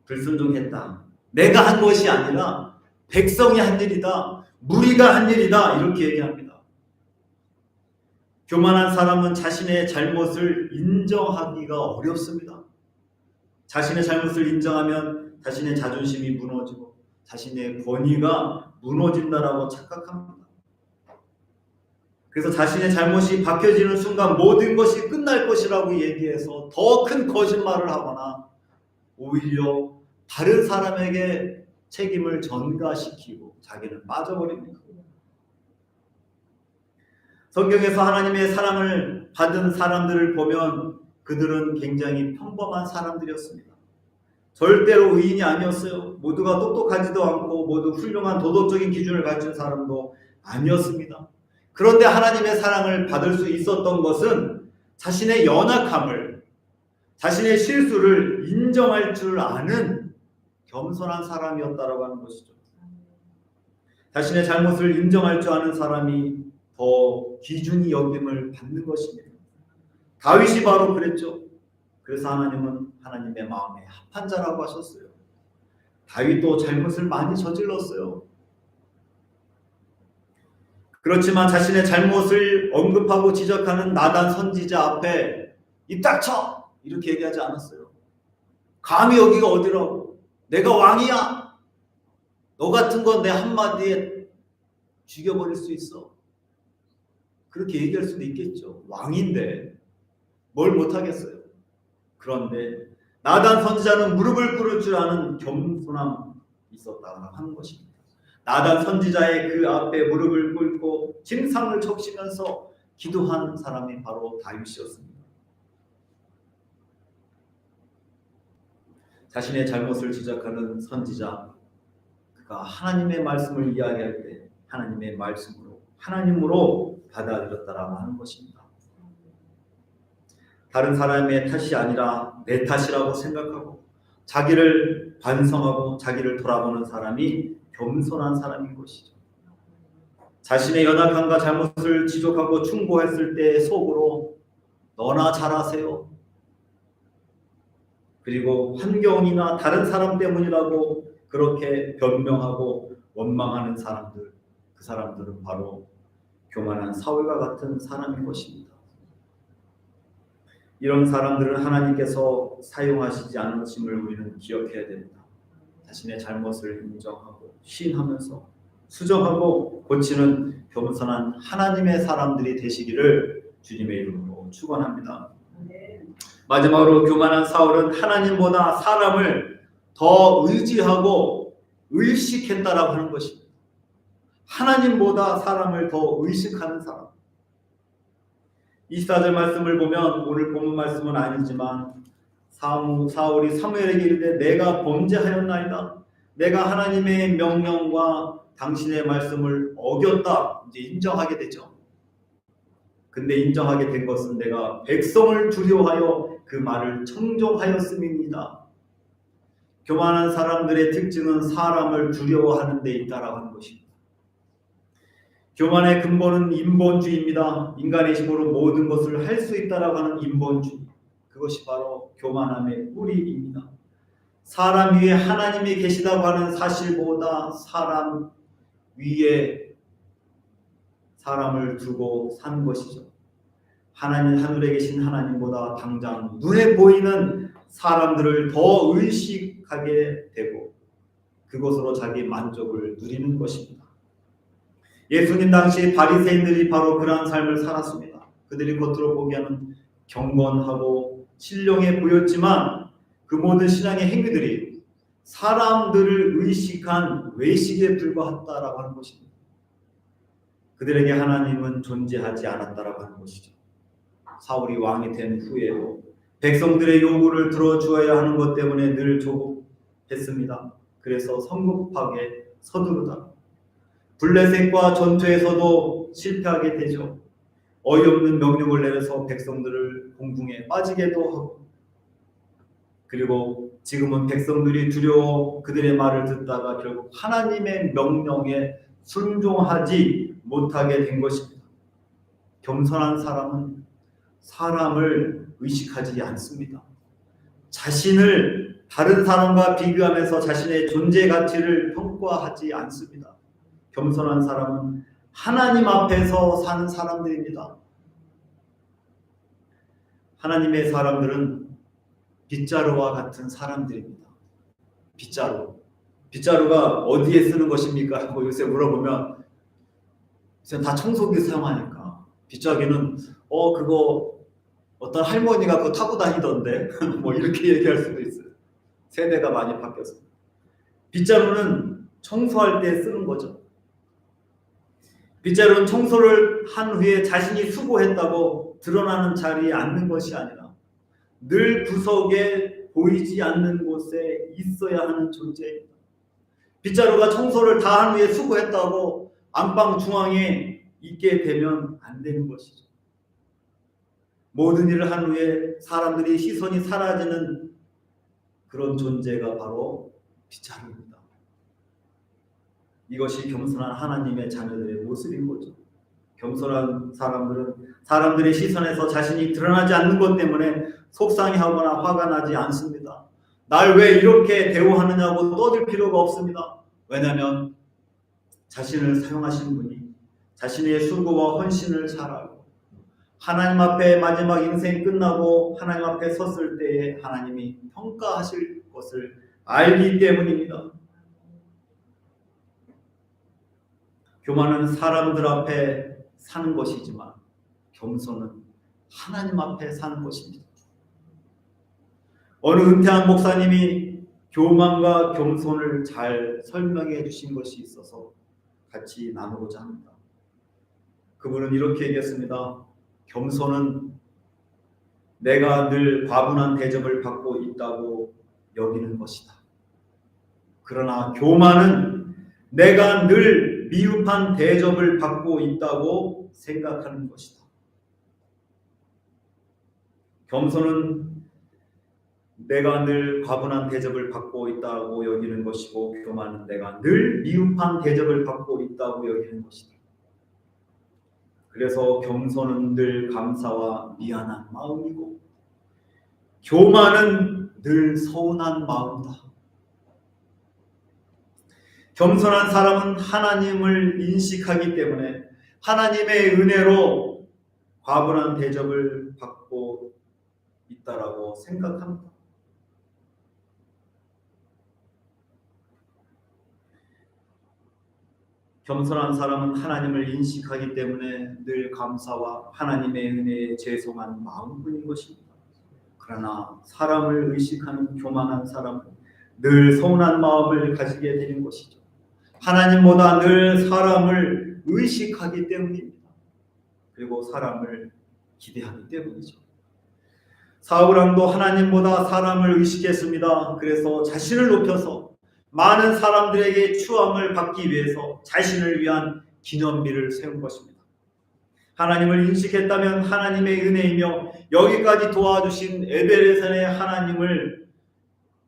불순종했다. 내가 한 것이 아니라 백성이 한 일이다. 무리가 한 일이다. 이렇게 얘기합니다. 교만한 사람은 자신의 잘못을 인정하기가 어렵습니다. 자신의 잘못을 인정하면 자신의 자존심이 무너지고 자신의 권위가 무너진다라고 착각합니다. 그래서 자신의 잘못이 밝혀지는 순간 모든 것이 끝날 것이라고 얘기해서 더 큰 거짓말을 하거나 오히려 다른 사람에게 책임을 전가시키고 자기는 빠져버립니다. 성경에서 하나님의 사랑을 받은 사람들을 보면 그들은 굉장히 평범한 사람들이었습니다. 절대로 의인이 아니었어요. 모두가 똑똑하지도 않고 모두 훌륭한 도덕적인 기준을 갖춘 사람도 아니었습니다. 그런데 하나님의 사랑을 받을 수 있었던 것은 자신의 연약함을, 자신의 실수를 인정할 줄 아는 겸손한 사람이었다라고 하는 것이죠. 자신의 잘못을 인정할 줄 아는 사람이 더 귀중히 여김을 받는 것입니다. 다윗이 바로 그랬죠. 그래서 하나님은 하나님의 마음에 합한 자라고 하셨어요. 다윗도 잘못을 많이 저질렀어요. 그렇지만 자신의 잘못을 언급하고 지적하는 나단 선지자 앞에 입 닥쳐! 이렇게 얘기하지 않았어요. 감히 여기가 어디라고? 내가 왕이야! 너 같은 건 내 한마디에 죽여버릴 수 있어. 그렇게 얘기할 수도 있겠죠. 왕인데 뭘 못하겠어요. 그런데 나단 선지자는 무릎을 꿇을 줄 아는 겸손함이 있었다고 하는 것입니다. 나단 선지자의 그 앞에 무릎을 꿇고 침상을 적시면서 기도한 사람이 바로 다윗이었습니다. 자신의 잘못을 지적하는 선지자, 그가 하나님의 말씀을 이야기할 때 하나님의 말씀으로, 하나님으로 받아들였다라고 하는 것입니다. 다른 사람의 탓이 아니라 내 탓이라고 생각하고 자기를 반성하고 자기를 돌아보는 사람이 겸손한 사람인 것이죠. 자신의 연약함과 잘못을 지적하고 충고했을 때 속으로 너나 잘하세요. 그리고 환경이나 다른 사람 때문이라고 그렇게 변명하고 원망하는 사람들, 그 사람들은 바로 교만한 사울과 같은 사람인 것입니다. 이런 사람들은 하나님께서 사용하시지 않으심을 우리는 기억해야 됩니다. 자신의 잘못을 인정하고 시인하면서 수정하고 고치는 겸손한 하나님의 사람들이 되시기를 주님의 이름으로 축원합니다. 마지막으로 교만한 사울은 하나님보다 사람을 더 의지하고 의식했다라고 하는 것입니다. 하나님보다 사람을 더 의식하는 사람. 24절 말씀을 보면 오늘 본문 말씀은 아니지만 사울이 사무엘에게 이르되 내가 범죄하였나이다. 내가 하나님의 명령과 당신의 말씀을 어겼다. 이제 인정하게 되죠. 근데 인정하게 된 것은 내가 백성을 두려워하여 그 말을 청종하였음입니다. 교만한 사람들의 특징은 사람을 두려워하는 데 있다라고 하는 것입니다. 교만의 근본은 인본주의입니다. 인간의 힘으로 모든 것을 할 수 있다라고 하는 인본주의. 그것이 바로 교만함의 뿌리입니다. 사람 위에 하나님이 계시다고 하는 사실보다 사람 위에 사람을 두고 산 것이죠. 하나님, 하늘에 계신 하나님보다 당장 눈에 보이는 사람들을 더 의식하게 되고 그것으로 자기 만족을 누리는 것입니다. 예수님 당시 바리새인들이 바로 그러한 삶을 살았습니다. 그들이 겉으로 보기에는 경건하고 신령해 보였지만 그 모든 신앙의 행위들이 사람들을 의식한 외식에 불과했다라고 하는 것입니다. 그들에게 하나님은 존재하지 않았다라고 하는 것이죠. 사울이 왕이 된 후에도 백성들의 요구를 들어주어야 하는 것 때문에 늘 조급했습니다. 그래서 성급하게 서두르다. 블레셋과 전투에서도 실패하게 되죠. 어이없는 명령을 내려서 백성들을 공궁에 빠지게도 하고, 그리고 지금은 백성들이 두려워 그들의 말을 듣다가 결국 하나님의 명령에 순종하지 못하게 된 것입니다. 겸손한 사람은 사람을 의식하지 않습니다. 자신을 다른 사람과 비교하면서 자신의 존재 가치를 평가하지 않습니다. 겸손한 사람은 하나님 앞에서 사는 사람들입니다. 하나님의 사람들은 빗자루와 같은 사람들입니다. 빗자루가 어디에 쓰는 것입니까? 하고 요새 물어보면 요새 다 청소기 사용하니까 빗자루는 그거 어떤 할머니가 그거 타고 다니던데 뭐 이렇게 얘기할 수도 있어요. 세대가 많이 바뀌어서. 빗자루는 청소할 때 쓰는 거죠. 빗자루는 청소를 한 후에 자신이 수고했다고 드러나는 자리에 앉는 것이 아니라 늘 구석에 보이지 않는 곳에 있어야 하는 존재입니다. 빗자루가 청소를 다 한 후에 수고했다고 안방 중앙에 있게 되면 안 되는 것이죠. 모든 일을 한 후에 사람들이 시선이 사라지는 그런 존재가 바로 빗자루입니다. 이것이 겸손한 하나님의 자녀들의 모습인 거죠. 겸손한 사람들은 사람들의 시선에서 자신이 드러나지 않는 것 때문에 속상해하거나 화가 나지 않습니다. 날 왜 이렇게 대우하느냐고 떠들 필요가 없습니다. 왜냐하면 자신을 사용하신 분이 자신의 수고와 헌신을 잘 알고 하나님 앞에 마지막 인생 끝나고 하나님 앞에 섰을 때에 하나님이 평가하실 것을 알기 때문입니다. 교만은 사람들 앞에 사는 것이지만 겸손은 하나님 앞에 사는 것입니다. 어느 은퇴한 목사님이 교만과 겸손을 잘 설명해 주신 것이 있어서 같이 나누고자 합니다. 그분은 이렇게 얘기했습니다. 겸손은 내가 늘 과분한 대접을 받고 있다고 여기는 것이다. 그러나 교만은 내가 늘 미흡한 대접을 받고 있다고 생각하는 것이다. 겸손은 내가 늘 과분한 대접을 받고 있다고 여기는 것이고 교만은 내가 늘 미흡한 대접을 받고 있다고 여기는 것이다. 그래서 겸손은 늘 감사와 미안한 마음이고 교만은 늘 서운한 마음이다. 겸손한 사람은 하나님을 인식하기 때문에 하나님의 은혜로 과분한 대접을 받고 있다라고 생각합니다. 겸손한 사람은 하나님을 인식하기 때문에 늘 감사와 하나님의 은혜에 죄송한 마음뿐인 것입니다. 그러나 사람을 의식하는 교만한 사람은 늘 서운한 마음을 가지게 되는 것이죠. 하나님보다 늘 사람을 의식하기 때문입니다. 그리고 사람을 기대하기 때문이죠. 사울 왕도 하나님보다 사람을 의식했습니다. 그래서 자신을 높여서 많은 사람들에게 추앙을 받기 위해서 자신을 위한 기념비를 세운 것입니다. 하나님을 인식했다면 하나님의 은혜이며 여기까지 도와주신 에베레산의 하나님을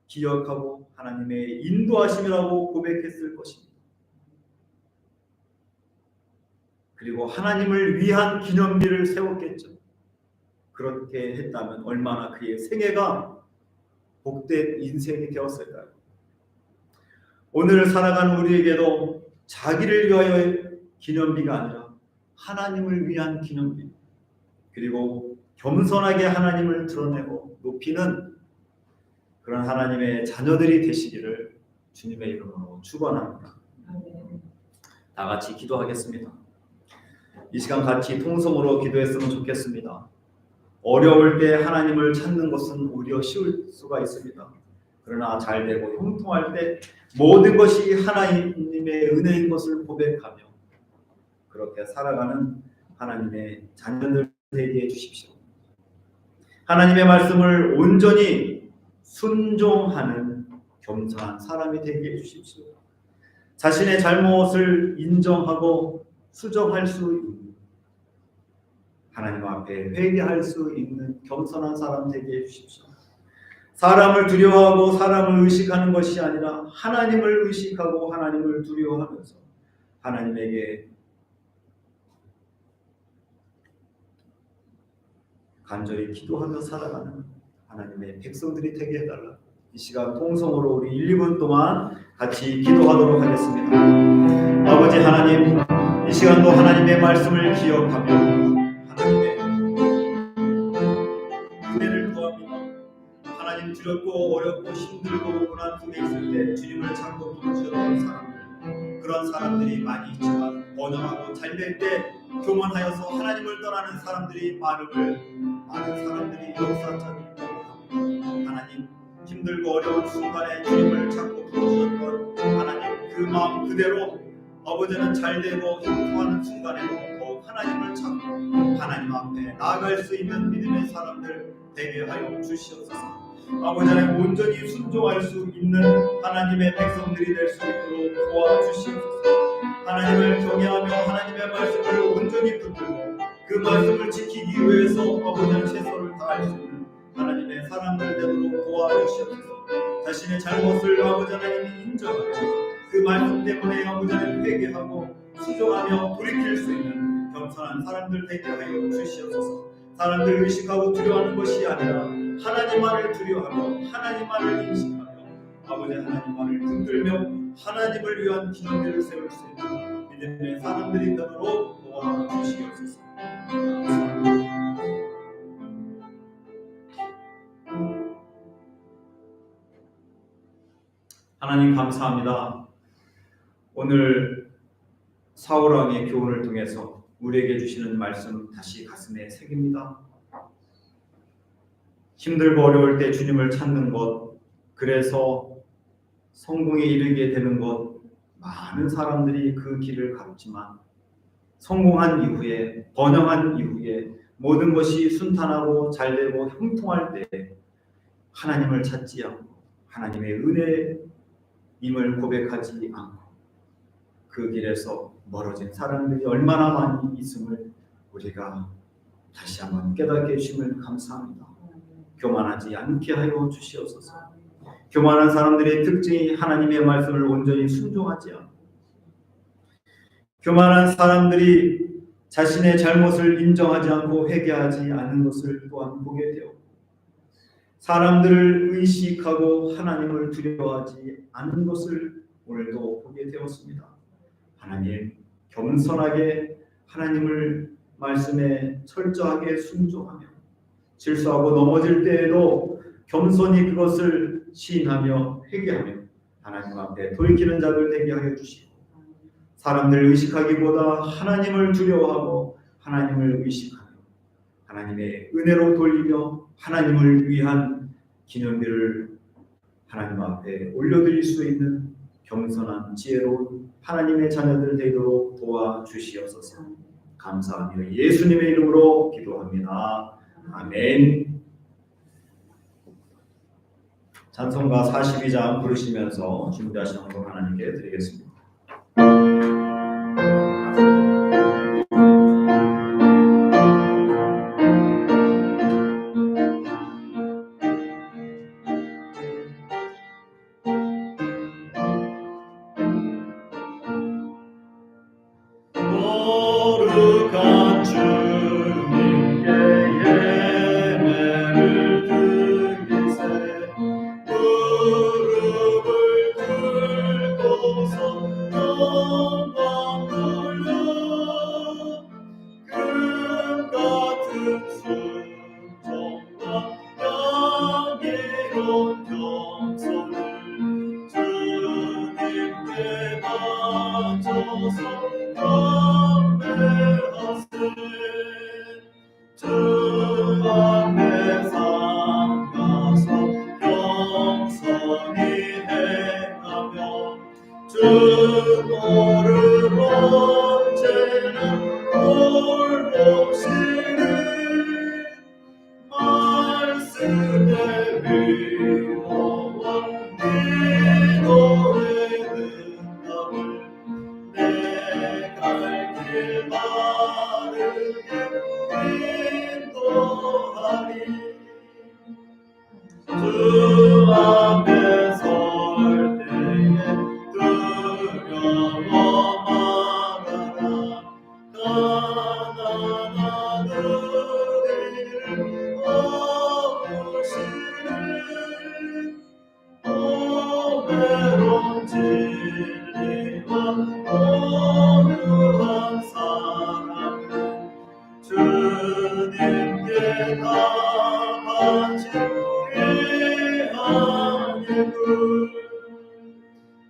기억하고 하나님의 인도하심이라고 고백했을 것입니다. 그리고 하나님을 위한 기념비를 세웠겠죠. 그렇게 했다면 얼마나 그의 생애가 복된 인생이 되었을까요? 오늘 살아가는 우리에게도 자기를 위하여 기념비가 아니라 하나님을 위한 기념비, 그리고 겸손하게 하나님을 드러내고 높이는 그런 하나님의 자녀들이 되시기를 주님의 이름으로 축원합니다. 다 같이 기도하겠습니다. 이 시간 같이 통성으로 기도했으면 좋겠습니다. 어려울 때 하나님을 찾는 것은 오히려 쉬울 수가 있습니다. 그러나 잘 되고 형통할 때 모든 것이 하나님의 은혜인 것을 고백하며 그렇게 살아가는 하나님의 자녀들 되게 해주십시오. 하나님의 말씀을 온전히 순종하는 겸손한 사람이 되게 해주십시오. 자신의 잘못을 인정하고 수정할 수 있는, 하나님 앞에 회개할 수 있는 겸손한 사람 되게 해주십시오. 사람을 두려워하고 사람을 의식하는 것이 아니라 하나님을 의식하고 하나님을 두려워하면서 하나님에게 간절히 기도하며 살아가는 하나님의 백성들이 되게 해달라. 이 시간 통성으로 우리 1, 2분 동안 같이 기도하도록 하겠습니다. 아버지 하나님, 이 시간도 하나님의 말씀을 기억하며 하나님의 은혜를 구합니다. 하나님, 두렵고 어렵고 힘들고 고난 중에 있을 때 주님을 찾고 부르셨던 사람들, 그런 사람들이 많이 있지만 번영하고 잘될 때 교만하여서 하나님을 떠나는 사람들이 많은 사람들이 역사적이고, 하나님 힘들고 어려운 순간에 주님을 찾고 부르셨던 하나님 그 마음 그대로 아버지는 잘되고 형통하는 순간에도 더욱 하나님을 찾고 하나님 앞에 나아갈 수 있는 믿음의 사람들 되게 하여 주시옵소서. 아버지 하나님, 온전히 순종할 수 있는 하나님의 백성들이 될 수 있도록 도와주시옵소서. 하나님을 경외하며 하나님의 말씀을 온전히 붙들고 그 말씀을 지키기 위해서 아버지는 최선을 다할 수 있는 하나님의 사람들 되도록 도와주시옵소서. 자신의 잘못을 아버지 하나님이 인정하며 그 말씀 때문에 아버지 하나님 회개하고 수정하며 돌이킬 수 있는 겸손한 사람들 되게 하여 주시옵소서. 사람들 의식하고 두려워하는 것이 아니라 하나님만을 두려워하며 하나님만을 인식하며 아버지 하나님만을 붙들며 하나님을 위한 기념비를 세울 수 있는 믿음의 사람들이 되도록 도와주시옵소서. 하나님 감사합니다. 오늘 사울왕의 교훈을 통해서 우리에게 주시는 말씀 다시 가슴에 새깁니다. 힘들고 어려울 때 주님을 찾는 것, 그래서 성공에 이르게 되는 것, 많은 사람들이 그 길을 갔지만 성공한 이후에, 번영한 이후에 모든 것이 순탄하고 잘되고 형통할 때 하나님을 찾지 않고 하나님의 은혜임을 고백하지 않고 그 길에서 멀어진 사람들이 얼마나 많이 있음을 우리가 다시 한번 깨닫게 해주심을 감사합니다. 교만하지 않게 하여 주시옵소서. 교만한 사람들의 특징이 하나님의 말씀을 온전히 순종하지 않고, 교만한 사람들이 자신의 잘못을 인정하지 않고 회개하지 않는 것을 또한 보게 되어 사람들을 의식하고 하나님을 두려워하지 않는 것을 오늘도 보게 되었습니다. 하나님, 겸손하게 하나님을 말씀에 철저하게 순종하며 실수하고 넘어질 때에도 겸손히 그것을 시인하며 회개하며 하나님 앞에 돌이키는 자들 되게 하여 주시고, 사람들 의식하기보다 하나님을 두려워하고 하나님을 의식하며 하나님의 은혜로 돌리며 하나님을 위한 기념비를 하나님 앞에 올려드릴 수 있는 겸손한 지혜로운 하나님의 자녀들 되도록 도와주시옵소서. 감사하며 예수님의 이름으로 기도합니다. 아멘. 찬송가 42장 부르시면서 준비하신 헌금 하나님께 드리겠습니다. 거룩한 주님께 예배를 드리세 무릎을 꿇고서 영광 돌려 금같은 순종과 향기로운 겸손을 주님께 바쳐서 경배하세. 주 앞에 삼가서 영선히 행하며 주 너를 언제나 돌보시는 말씀의 위로와 기도의 응답을 길 바르게 인도하리. 주 앞에 설 때에 두려워 말아라. 가난한 우리를 도우시는 오늘은 진리와 온유한 사랑은 주님께 다 바친 귀한 예물.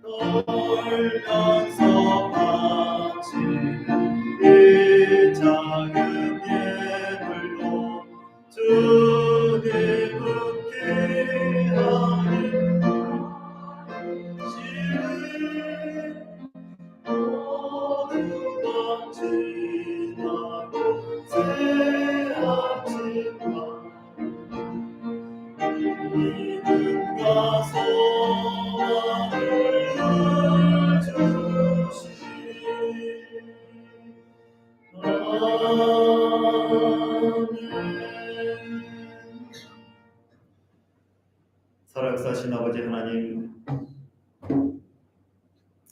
떨면서 바치는 이 작은 예물로 주님은 귀하니. 모든 것 지나고 새 아침과 믿음과 소망을 주시니. 아멘. 살아계신 아버지 하나님,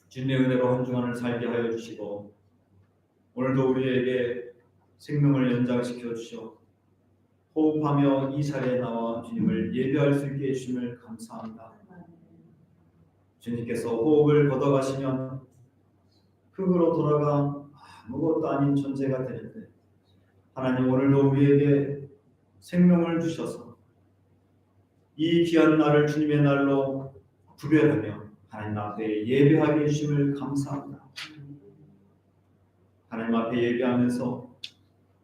주님의 은혜로 한 주간을 살게 하여 주시고 오늘도 우리에게 생명을 연장시켜 주시오. 호흡하며 이 자리에 나와 주님을 예배할 수 있게 해주심을 감사합니다. 주님께서 호흡을 걷어가시면 흙으로 돌아가 아무것도 아닌 존재가 되는데 하나님 오늘도 우리에게 생명을 주셔서 이 귀한 날을 주님의 날로 구별하며 하나님 앞에 예배하게 해주심을 감사합니다. 하나님 앞에 예배하면서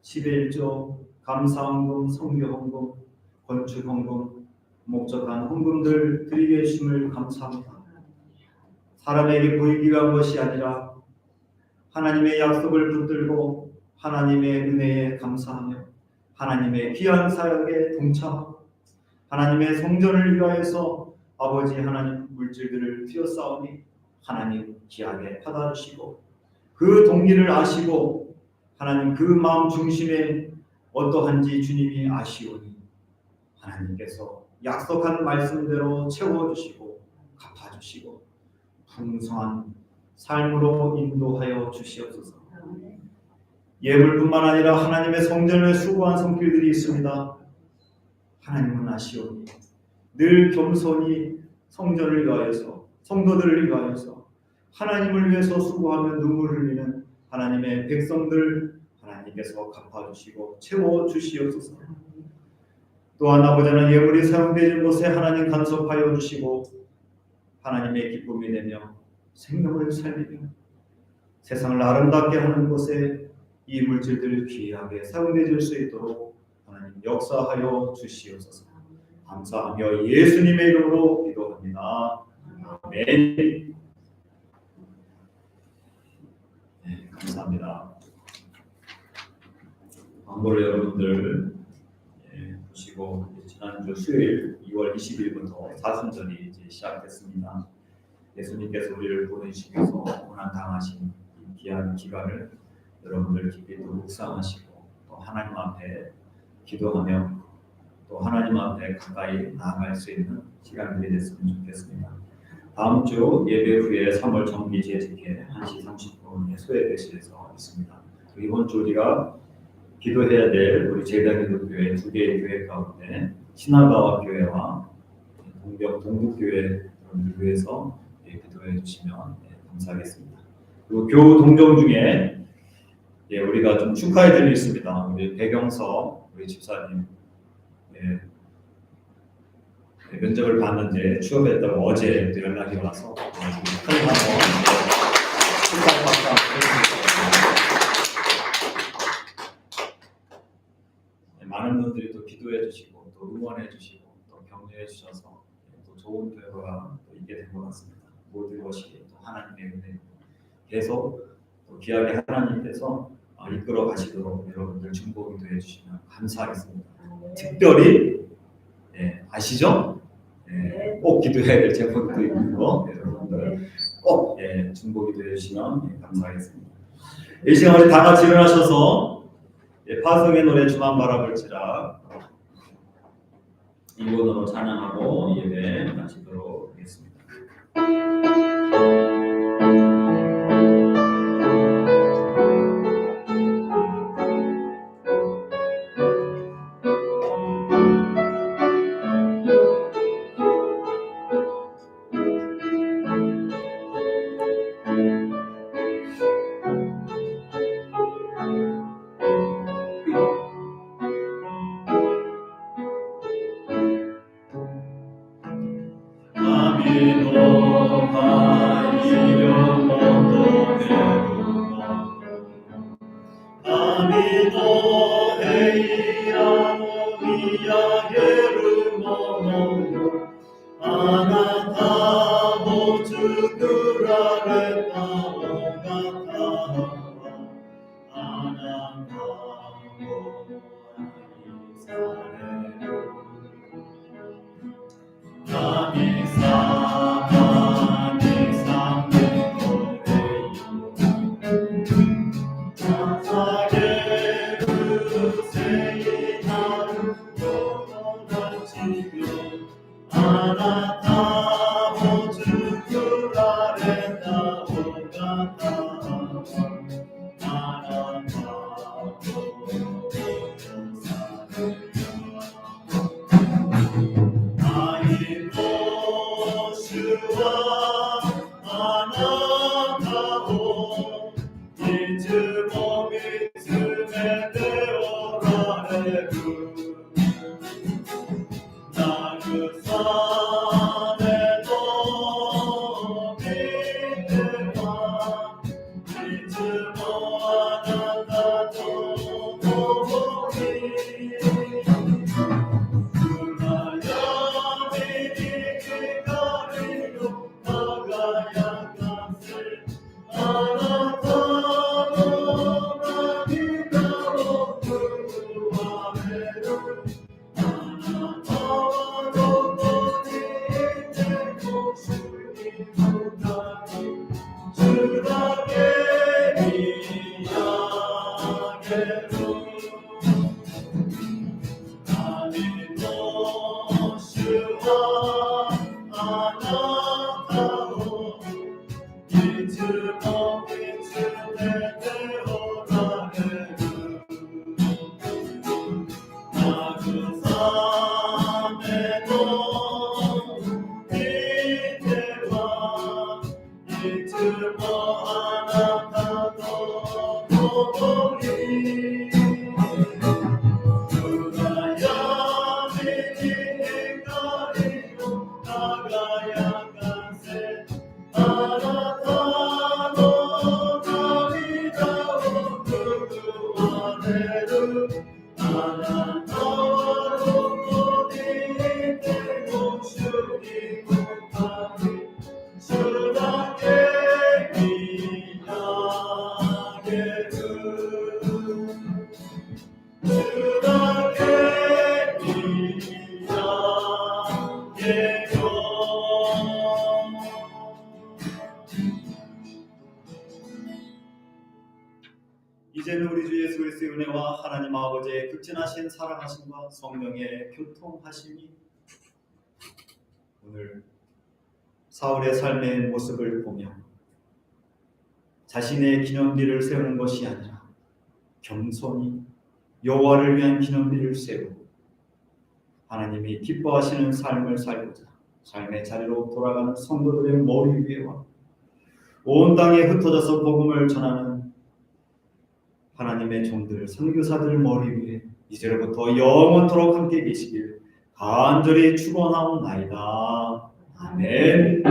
11조, 감사헌금, 성교헌금, 건축헌금, 목적한 헌금들 드리게 해주심을 감사합니다. 사람에게 보이기 위한 것이 아니라 하나님의 약속을 붙들고 하나님의 은혜에 감사하며 하나님의 귀한 사역에 동참하고 하나님의 성전을 위하여서 아버지 하나님 물질들을 튀어싸우니 하나님 귀하게 받아주시고 그 동기를 아시고 하나님 그 마음 중심에 어떠한지 주님이 아시오니 하나님께서 약속한 말씀대로 채워주시고 갚아주시고 풍성한 삶으로 인도하여 주시옵소서. 예물뿐만 아니라 하나님의 성전을 수고한 손길들이 있습니다. 하나님은 아시오니 늘 겸손히 성전을 위하여서 성도들을 위하여서 하나님을 위해서 수고하며 눈물을 흘리는 하나님의 백성들 하나님께서 갚아주시고 채워주시옵소서. 또한 아버지는 예물이 사용되는 곳에 하나님 간섭하여 주시고 하나님의 기쁨이 되며 생명을 살리며 세상을 아름답게 하는 곳에 이 물질들 귀하게 사용되질 수 있도록 하나님 역사하여 주시옵소서. 감사하며 예수님의 이름으로 기도합니다. 아멘. 네, 감사합니다. 광고를 여러분들 보시고 지난주 수요일 2월 20일부터 사순절이 이제 시작됐습니다. 예수님께서 우리를 보내시기 위해서 고난당하신 이 귀한 기간을 여러분들 깊이 또 묵상하시고 또 하나님 앞에 기도하며 또 하나님 앞에 가까이 나아갈 수 있는 시간이 됐으면 좋겠습니다. 다음 주 예배 후에 3월 정기 재직회 1시 30분에 소외대실에서 있습니다. 이번 주 우리가 기도해야 될 우리 제자기도교회 두 개의 교회 가운데 신화가와 교회와 동북교회 교회에서 기도해 주시면 감사하겠습니다. 그리고 교 동정 중에 우리가 좀 축하해 드릴 있습니다. 우리 배경서 우리 집사님 면접을 봤는데 취업했다고 어제 또 연락이 와서 큰 한번 축하 많은 분들이 또 기도해 주시고 또 응원해 주시고 또 격려해 주셔서 또 좋은 결과가 또 있게 된 것 같습니다. 모든 것이 또 하나님의 은혜 계속 또 귀하게 하나님께서 이끌어 가시도록 여러분들 중보기도 해주시면 감사하겠습니다. 특별히 아시죠? 꼭 기도해야 될 제목도 있는 거 여러분들 꼭 중보기도 해주시면 감사하겠습니다. 이 시간 우리 다 같이 일어나셔서 파송의 노래 주만 바라볼지라 이번으로 찬양하고 예배 마치도록 하겠습니다. 이제는 우리 주 예수 그리스도의 은혜와 하나님 아버지의 극진하신 사랑하심과 성령의 교통하심이 오늘 사울의 삶의 모습을 보며 자신의 기념비를 세우는 것이 아니라 겸손히 여호와를 위한 기념비를 세우고 하나님이 기뻐하시는 삶을 살고자 삶의 자리로 돌아가는 성도들의 머리 위에와 온 땅에 흩어져서 복음을 전하는 하나님의 종들, 선교사들 머리 위에 이제로부터 영원토록 함께 계시길 간절히 축원하옵나이다. 아멘.